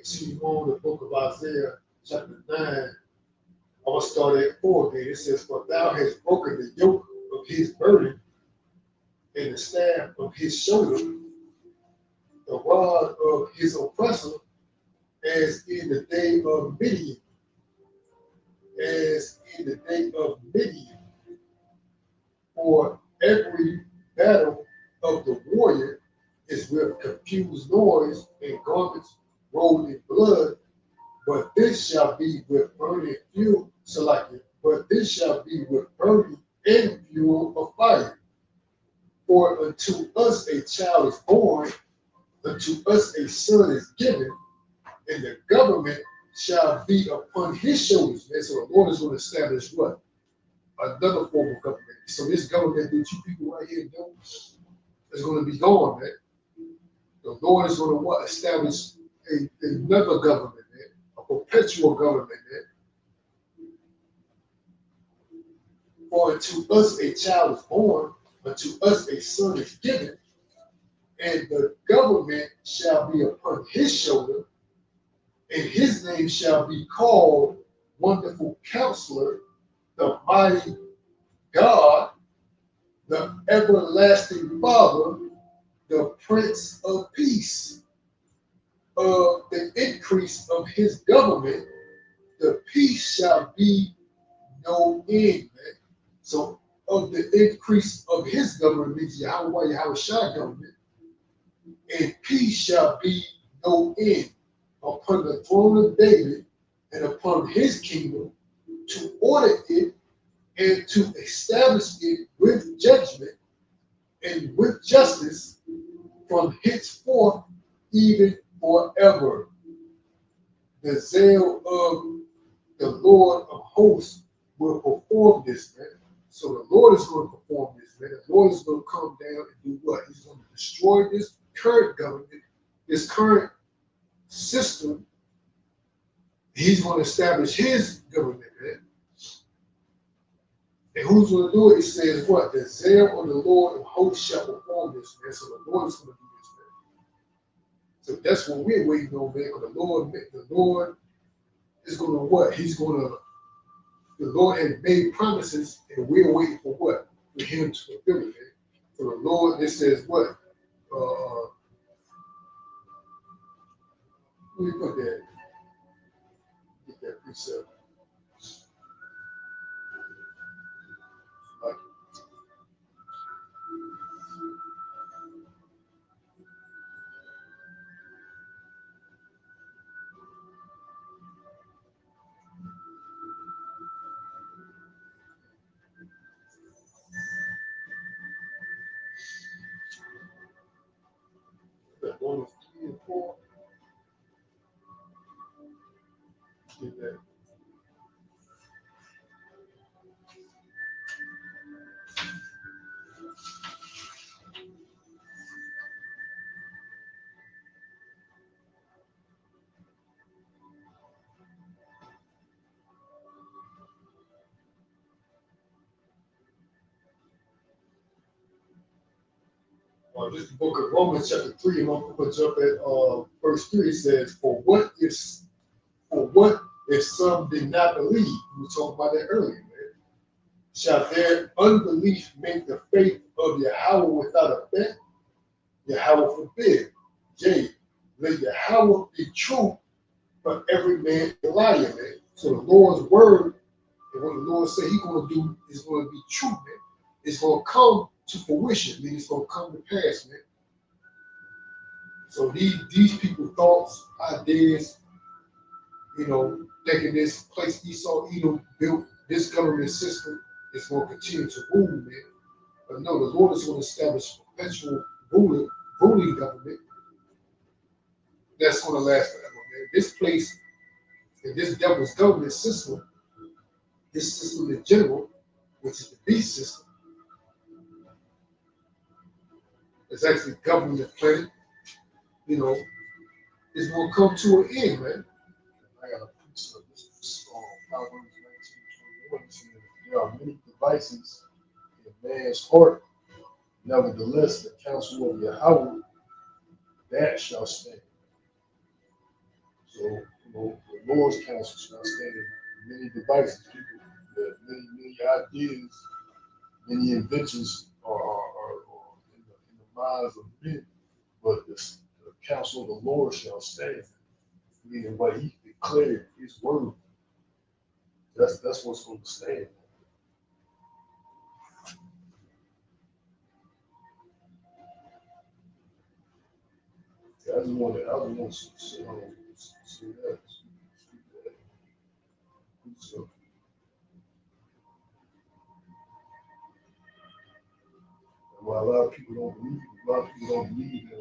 continue on the book of Isaiah, chapter 9, I will start at 4 again. It says, "For thou hast broken the yoke of his burden and the staff of his shoulder, the rod of his oppressor, as in the day of Midian, as in the day of Midian. For every battle of the warrior is with confused noise and garments rolled in blood, but this shall be with burning fuel, but this shall be with burning and fuel of fire. For unto us a child is born, unto us a son is given, and the government shall be upon his shoulders." And so the Lord is going to establish what? Another form of government. So this government that you people right here do is going to be gone, man. The Lord is going to what? Establish another government, man. A perpetual government, man. For unto us a child is born, unto us a son is given, and the government shall be upon his shoulder, and his name shall be called Wonderful Counselor, the Mighty God, the Everlasting Father, the Prince of Peace. Of the increase of his government, the peace shall be no end, man. So of the increase of his government means Yahweh Shai government, and peace shall be no end upon the throne of David and upon his kingdom, to order it and to establish it with judgment and with justice from henceforth even forever. The zeal of the Lord of hosts will perform this, man. So the Lord is going to perform this, man. The Lord is going to come down and do what? He's going to destroy this current government, this current system. He's going to establish his government, man. And who's going to do it? It says what? The zeal of the Lord of hosts shall perform this, man. So the Lord is going to do this, man. So that's what we're waiting on, man. Because the Lord is going to what? The Lord has made promises, and we're waiting for what? For him to fulfill it, man. So the Lord, this says what? Let me put that, get that precept. Like, that 1, 3, and 4. Get that. This is the book of Romans, chapter 3, and I'm going to jump at verse 3. It says, For what if some did not believe? We were talking about that earlier, man. Shall their unbelief make the faith of Yahweh without effect? Yahweh forbid. Yea, let Yahweh be true, but every man a liar, man. So the Lord's word, and what the Lord said he's going to do is going to be true, man. It's going to come to fruition, man. It's going to come to pass, man. So these people thoughts, ideas, thinking this place Esau Edom built, this government system is going to continue to rule, man. But no, the Lord is going to establish a perpetual ruling government that's going to last forever, man. This place, and this devil's government system, this system in general, which is the beast system, is actually governing the planet, is going to come to an end, man. I got a piece of this Proverbs 19:21. It says, there are many devices in man's heart, nevertheless, the counsel of Yahweh, that shall stand. So, the Lord's counsel shall stand. Many devices, many ideas, many inventions are in the minds of men, but the counsel of the Lord shall stand. Meaning what he declared, his word. That's what's going to stand. Yeah, I just want to say that. Speak that. So, well, a lot of people don't believe. A lot of people don't believe in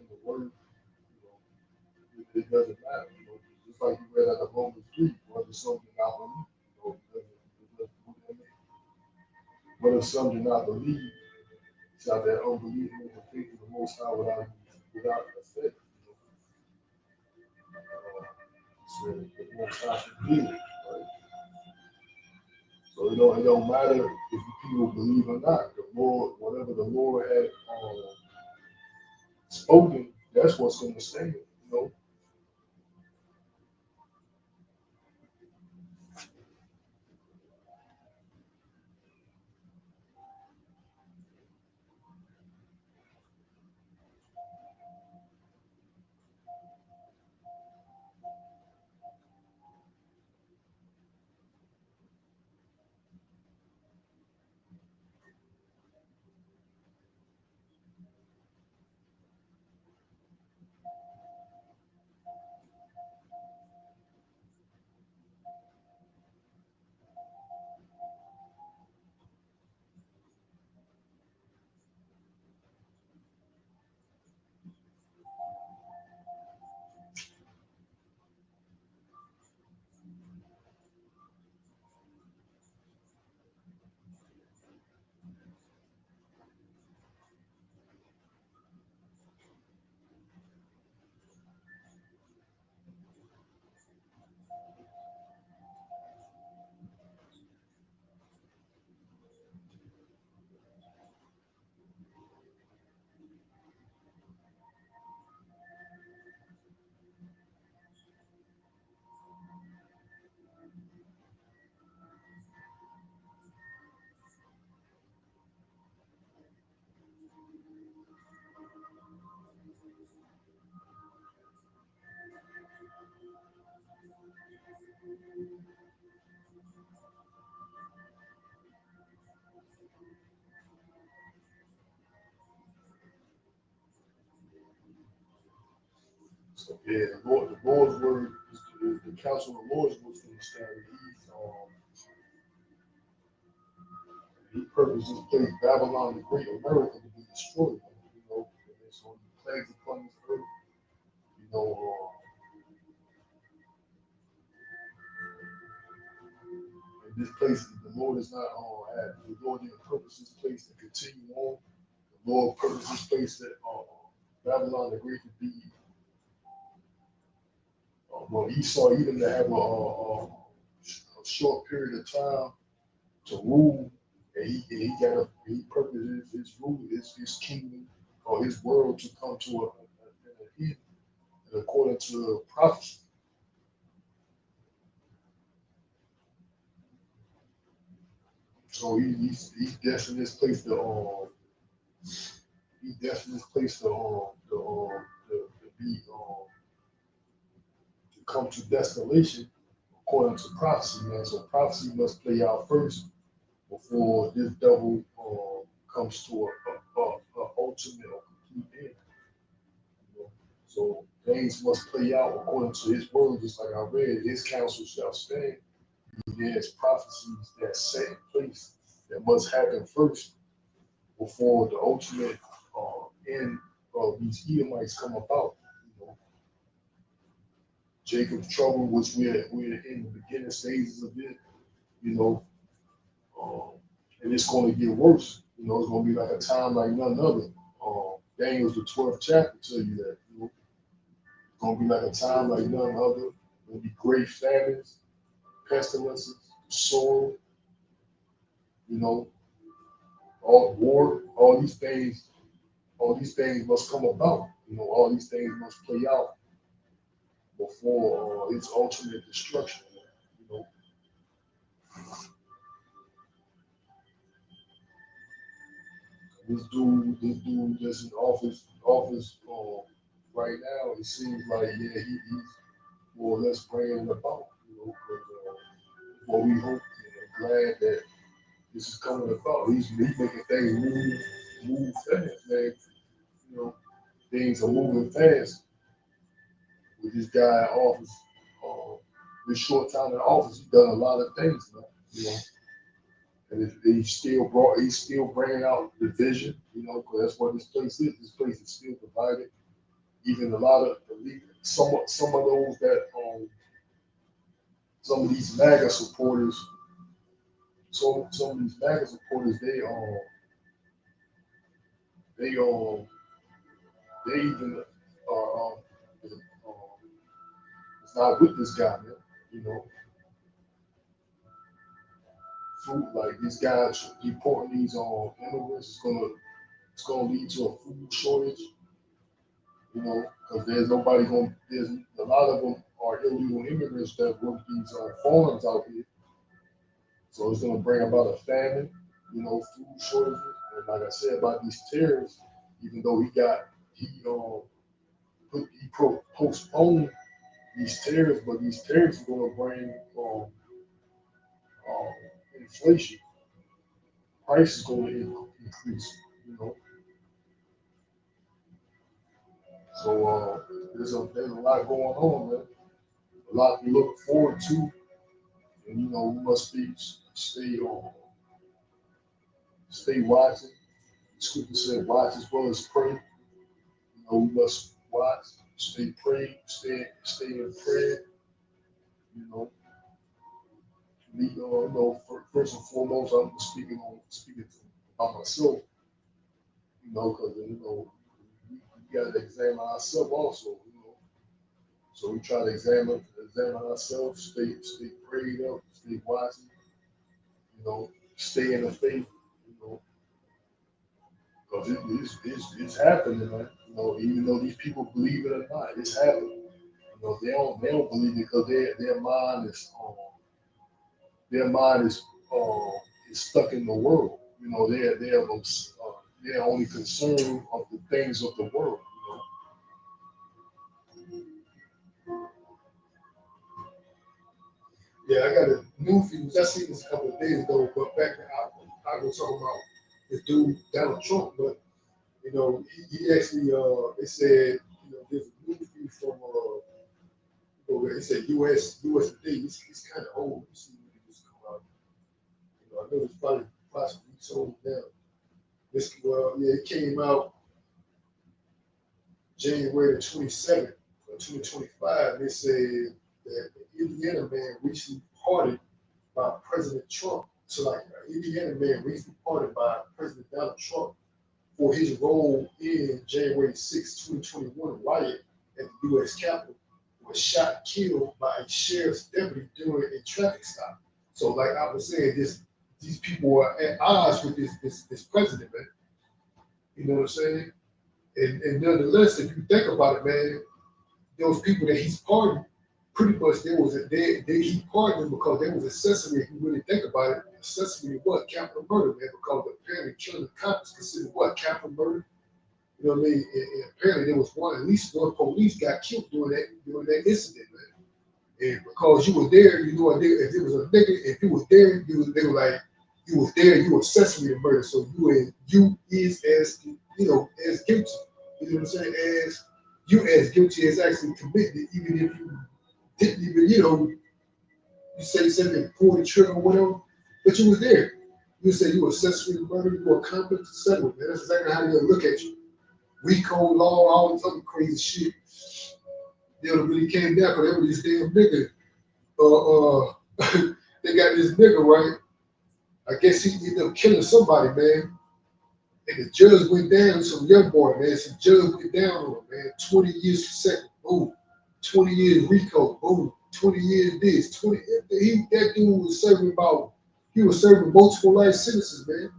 the word. It doesn't matter. Just like you read out of Romans 3, what if some do not believe? What if some do not believe? Shall that unbelief in the faith of the Most High without effect? So the Most High forbid, right? So it don't matter if the people believe or not. The Lord, whatever the Lord had spoken, that's what's going to stand. So yeah, the Lord's word is the counsel of the Lord's word is going to stand. He purposed this place, Babylon, the great America, to be destroyed. And so he plagues upon this earth. You know, and this place, the Lord is not the Lord didn't purpose this place to continue on. The Lord purposed this place that Babylon the Great to be. Well, Esau even to have a short period of time to rule, and he purposed his rule, his kingdom or his world to come to an end, and according to prophecy. So he's destined this place to he destined this place to be to come to desolation according to prophecy, man. So prophecy must play out first before this devil comes to a ultimate or complete end. You know? So things must play out according to his word, just like I read, his counsel shall stand. There's prophecies that set in place that must happen first before the ultimate end of these Edomites come about. You know, Jacob's trouble, which we're in the beginning stages of it. You know, and it's going to get worse. You know, it's going to be like a time like none other. Daniel's the 12th chapter tell you that. You know, it's going to be like a time like none other. There'll be great famines, pestilences, sword. You know, all war, all these things all these things must come about. You know, all these things must play out before its ultimate destruction. You know, this dude that's in office right now. It seems like he's more or less bringing it about. You know, 'cause, what we hope and glad that this is coming about. He's making things move fast, man. You know, things are moving fast with this guy in office. This short time in office, he's done a lot of things, man. You know, and he's still bringing out the vision. You know, because that's what this place is. This place is still divided. Even a lot of some of those that some of these MAGA supporters. So some of these MAGA supporters, they they even it's not with this guy, man. You know, food like these guys deporting these immigrants it's gonna lead to a food shortage. You know, because there's a lot of them are illegal immigrants that work these farms out here. So it's gonna bring about a famine. You know, food shortages, and like I said about these tariffs, even though postponed these tariffs, but these tariffs are going to bring inflation. Price is going to increase. You know, so there's a lot going on, man. A lot to look forward to, and you know we must stay watching. The scripture said, "Watch as well as pray." You know we must watch, stay in prayer. You know. You know, first and foremost, I'm speaking about myself, you know, because you know we got to examine ourselves also, you know. So we try to examine ourselves, stay prayed up, stay watching, you know, stay in the faith, you know, because it's happening, man. You know, even though these people believe it or not, it's happening. You know, they don't believe it because their mind is stuck in the world. You know, they're only concerned of the things of the world. Yeah, I got a new few. I seen this a couple of days ago, but back then I was talking about this dude Donald Trump, but you know he actually they said you know there's a new few from it said US Today. It's kind of old. You see when it just come out. You know, I know it's probably possibly sold now. It came out January the 27th of 2025. They said that the Indiana man recently pardoned by President Trump. So, like, Indiana man recently pardoned by President Donald Trump for his role in January 6, 2021 riot at the U.S. Capitol was shot and killed by a sheriff's deputy during a traffic stop. So, like I was saying, these people are at odds with this president, man. You know what I'm saying? And nonetheless, if you think about it, man, those people that he's pardoned, pretty much he pardoned them because there was accessory. If you really think about it, accessory to what? Capital murder, man. Because apparently killing the cops is considered what? Capital murder. You know what I mean? And apparently there was at least one police got killed during that incident, man. And because you were there, you know, if it was a nigga, if you was there, they were like, you was there, you were accessory to murder, so you is as you know as guilty. You know what I'm saying? As you as guilty as actually committed it, even if you didn't even, you know, you say something, pull the trigger or whatever, but you was there. You say you were accessory to murder, you were accomplice to settle, man. That's exactly how they look at you. RICO law, all this other crazy shit. They would have really came down because they were this damn nigga. They got this nigga, right? I guess he ended up killing somebody, man. And the judge went down, some young boy, man. Some judge went down on him, man. 20 years for second, boom. 20 years RICO, boom. 20 years this, 20. That dude was he was serving multiple life sentences, man.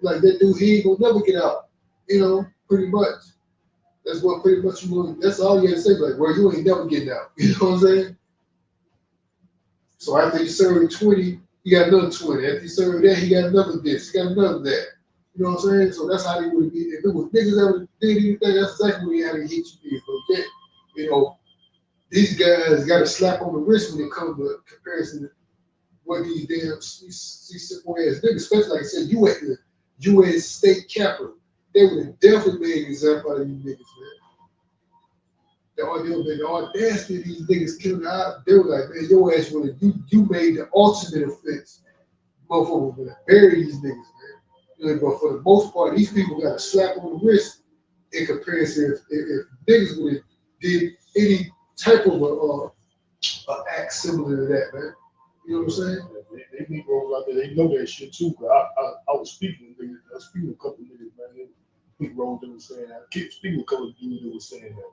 Like that dude, he ain't gonna never get out, you know. pretty much. That's what pretty much you want. That's all you had to say. Like, well, you ain't never getting out. You know what I'm saying? So after you serve 20, he got another 20. After you serve that, he got another this. He got another that. You know what I'm saying? So that's how they would be. If it was niggas ever did anything, that's exactly how they hit you. But then, you know, these guys got a slap on the wrist when it comes to comparison to what these damn these simple ass niggas, especially like I said, you at the U.S. state capitol, they would have definitely made an example out of you niggas, man. The audacity of these niggas killing out, they were like, man, your ass would have, you made the ultimate offense. Motherfucker would have buried these niggas, man. You know, but for the most part, these people got a slap on the wrist in comparison if niggas would have did any type of a act similar to that, man. You know what I'm saying? They Negroes out there, they know that shit too. I was speaking to niggas, I was speaking to a couple of niggas, man. Negroes that were saying that. I keep speaking to a couple of dudes that were saying that.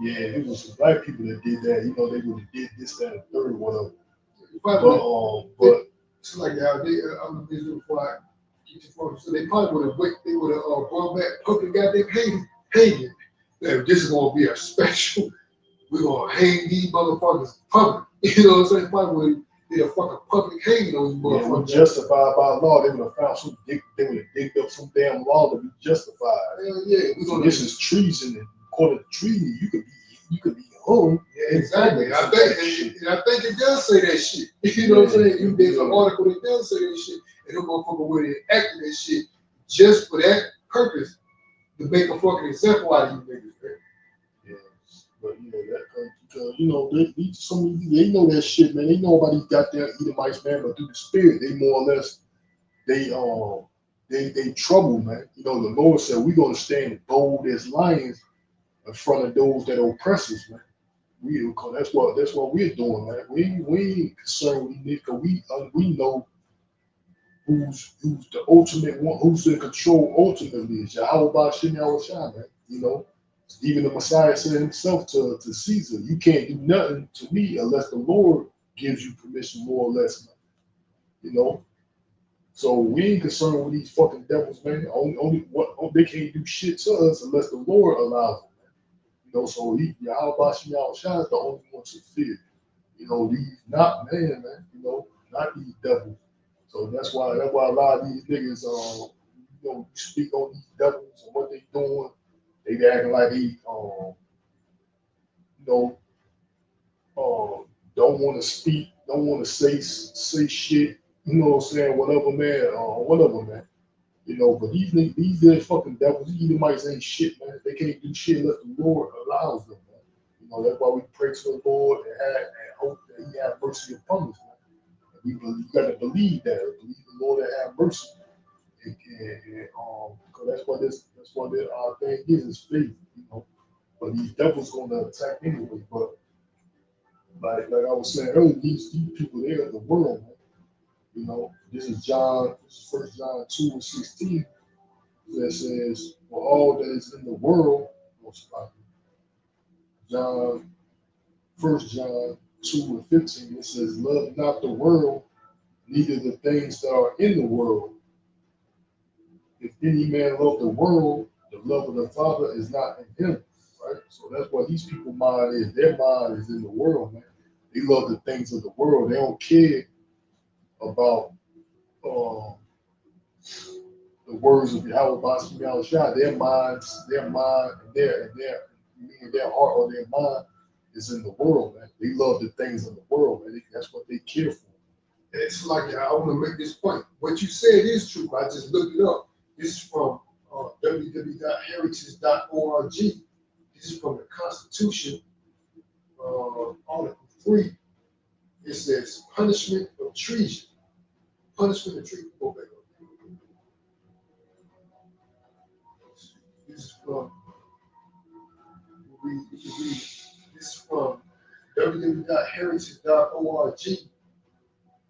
Yeah, it was some black people that did that. You know, they would have did this, that, and third, whatever. But it's like I'm busy before I get your phone. So they probably would have brought back public goddamn hanging. That this is gonna be a special. We're gonna hang these motherfuckers public. You know what I'm saying? Probably would have did a fucking public hanging on these motherfuckers. Yeah, justified by law. They would have found some. They would have digged up some damn law to be justified. Hell yeah, this is treason, and according to treaty, you could be hung. Yeah, exactly. I think it does say that shit. You know what I'm saying? There's an article that does say that shit, and them motherfucker would have acted that shit just for that purpose to make a fucking example out of you niggas, man. Yeah, but you know that because you know they know that shit, man. They know about these goddamn Edomites, man. But through the spirit, they more or less they trouble, man. You know, the Lord said we're gonna stand bold as lions in front of those that oppress us, man. That's what we're doing, man. We ain't concerned with these niggas. We know who's the ultimate one, who's in control ultimately is Yahweh Bashim Yahushua, man. You know, even the Messiah said himself to Caesar, you can't do nothing to me unless the Lord gives you permission, more or less, man. You know. So we ain't concerned with these fucking devils, man. Only they can't do shit to us unless the Lord allows them. You know, so Yahweh Bashim Yahushua is the only one to fear. You know, these not man, you know, not these devils. So that's why a lot of these niggas, you know, speak on these devils and what they doing. They acting like they, you know, don't want to speak, don't want to say shit. You know what I'm saying? Whatever, man. You know, but these fucking devils, these Edomites ain't shit, man. They can't do shit unless the Lord allows them, man. You know, that's why we pray to the Lord and hope that He have mercy upon us, man. You gotta believe that. Believe the Lord that have mercy. Because that's what our thing is faith, you know. But these devils gonna attack anyway. But like I was saying earlier, these people, they're in the world, man. You know, this is 1 John 2:16 that says, for all that is in the world, 1 John 2:15, it says, love not the world, neither the things that are in the world. If any man love the world, the love of the Father is not in him, right? So that's what these people's mind is. Their mind is in the world, man. They love the things of the world. They don't care about the words of Yahweh Bashim Yahushua. Their mind, and their heart or their mind is in the world, man. They love the things of the world, man. That's what they care for. It's like, I want to make this point. What you said is true. I just looked it up. This is from www.heritage.org. This is from the Constitution, Article 3. It says punishment of treason. Punishment of treason. Go back up. This is from, this is from www.heritage.org.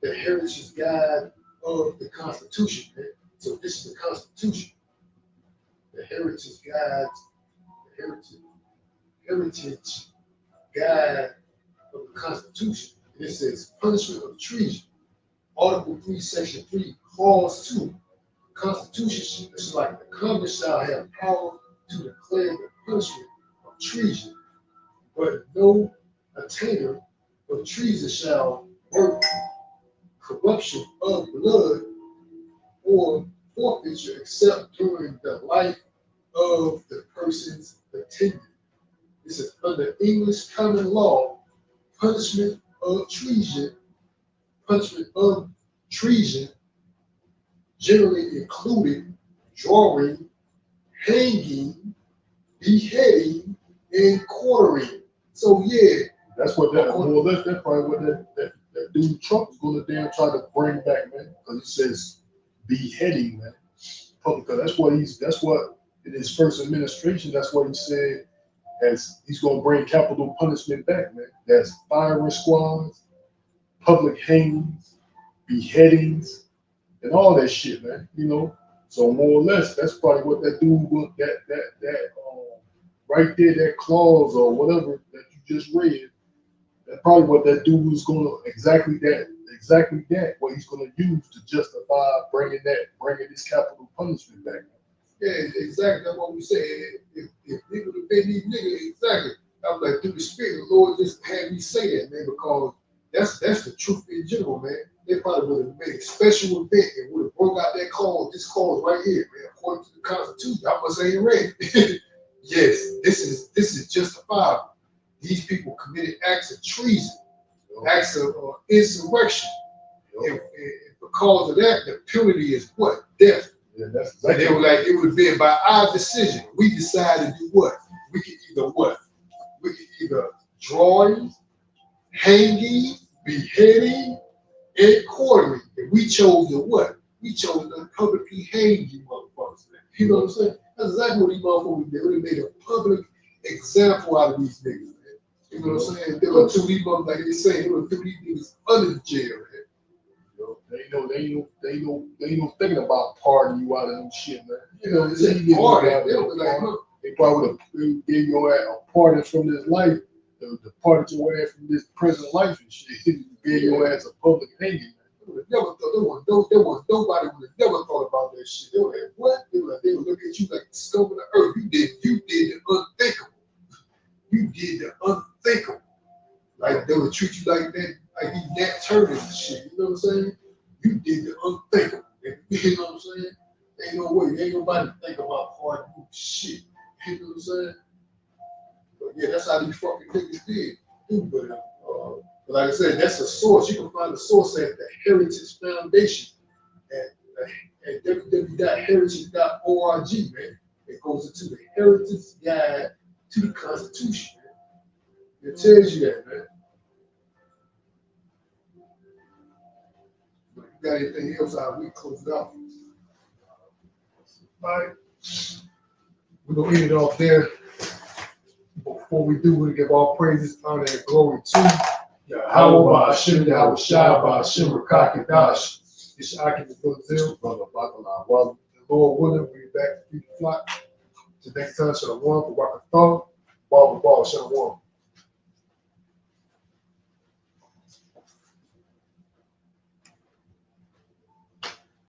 The Heritage Guide of the Constitution, man. So this is the Constitution. The Heritage Guide, Heritage Guide of the Constitution. It says punishment of treason. Article 3, Section 3, Clause 2. Constitution is like the Congress shall have power to declare the punishment of treason, but no attainer of treason shall work corruption of blood or forfeiture except during the life of the person's attendant. This is under English common law, punishment of treason generally included drawing, hanging, beheading, and quartering. So yeah, that's what that more or less. That's probably what that dude Trump is going to damn try to bring back, man. Because he says beheading, man. Because that's what in his first administration. That's what he said. As he's going to bring capital punishment back, man. That's firing squads, public hangings, beheadings, and all that shit, man. You know. So more or less, that's probably what that dude right there, that clause or whatever that you just read. That's probably what that dude was going to exactly that what he's going to use to justify bringing this capital punishment back. Yeah, exactly. That's what we said. If niggas would have been these niggas, exactly. I was like, through the Spirit, the Lord just had me say that, man, because that's the truth in general, man. They probably would have made a special event and would have broke out that clause, this clause right here, man, according to the Constitution. I must say it read. Yes, this is justifiable. These people committed acts of treason, acts of insurrection. And because of that, the penalty is what? Death. Yeah, that's exactly. And they were like, it would have been by our decision. We decided to do what? We could either drawing, hanging, beheading, and quartering. And we chose the what? We chose to publicly hang you motherfuckers. You know what I'm saying? That's exactly what these motherfuckers did. They made a public example out of these niggas, man. You know what I'm saying? They were through these motherfuckers, like they say, they were through these niggas under the jail, man. They ain't no thinking about pardoning you out of them shit, man. You know, it's a pardon. They don't be like, look. They probably would have gave your ass a pardon from this life, the pardon your ass from this present life and shit. Gave your ass a public hanging, man. There was nobody would have never thought about that shit. They were like, what? They were looking at you like the scum of the earth. You did the unthinkable. You did the unthinkable. Like they would treat you like that, like you Nat Turner and shit. You know what I'm saying? You did the unthinkable. You know what I'm saying? Ain't no way. Ain't nobody think about hard shit. You know what I'm saying? But yeah, that's how these fucking niggas did. But like I said, that's a source. You can find the source at the Heritage Foundation at www.heritage.org, man. It goes into the Heritage Guide to the Constitution, man. It tells you that, man. But you got anything else out? We close it out. All right. We're going to end it off there. Before we do, we give all praises, honor, and glory to Yahweh Hashem, Yahweh Shai, Hashem, Rakak, Dash. It's Akim, Brother Bakala. Well, the Lord willing, we'll be back to feed the flock. Till next time, Shalom, for Wakathon, Ball, Shalom.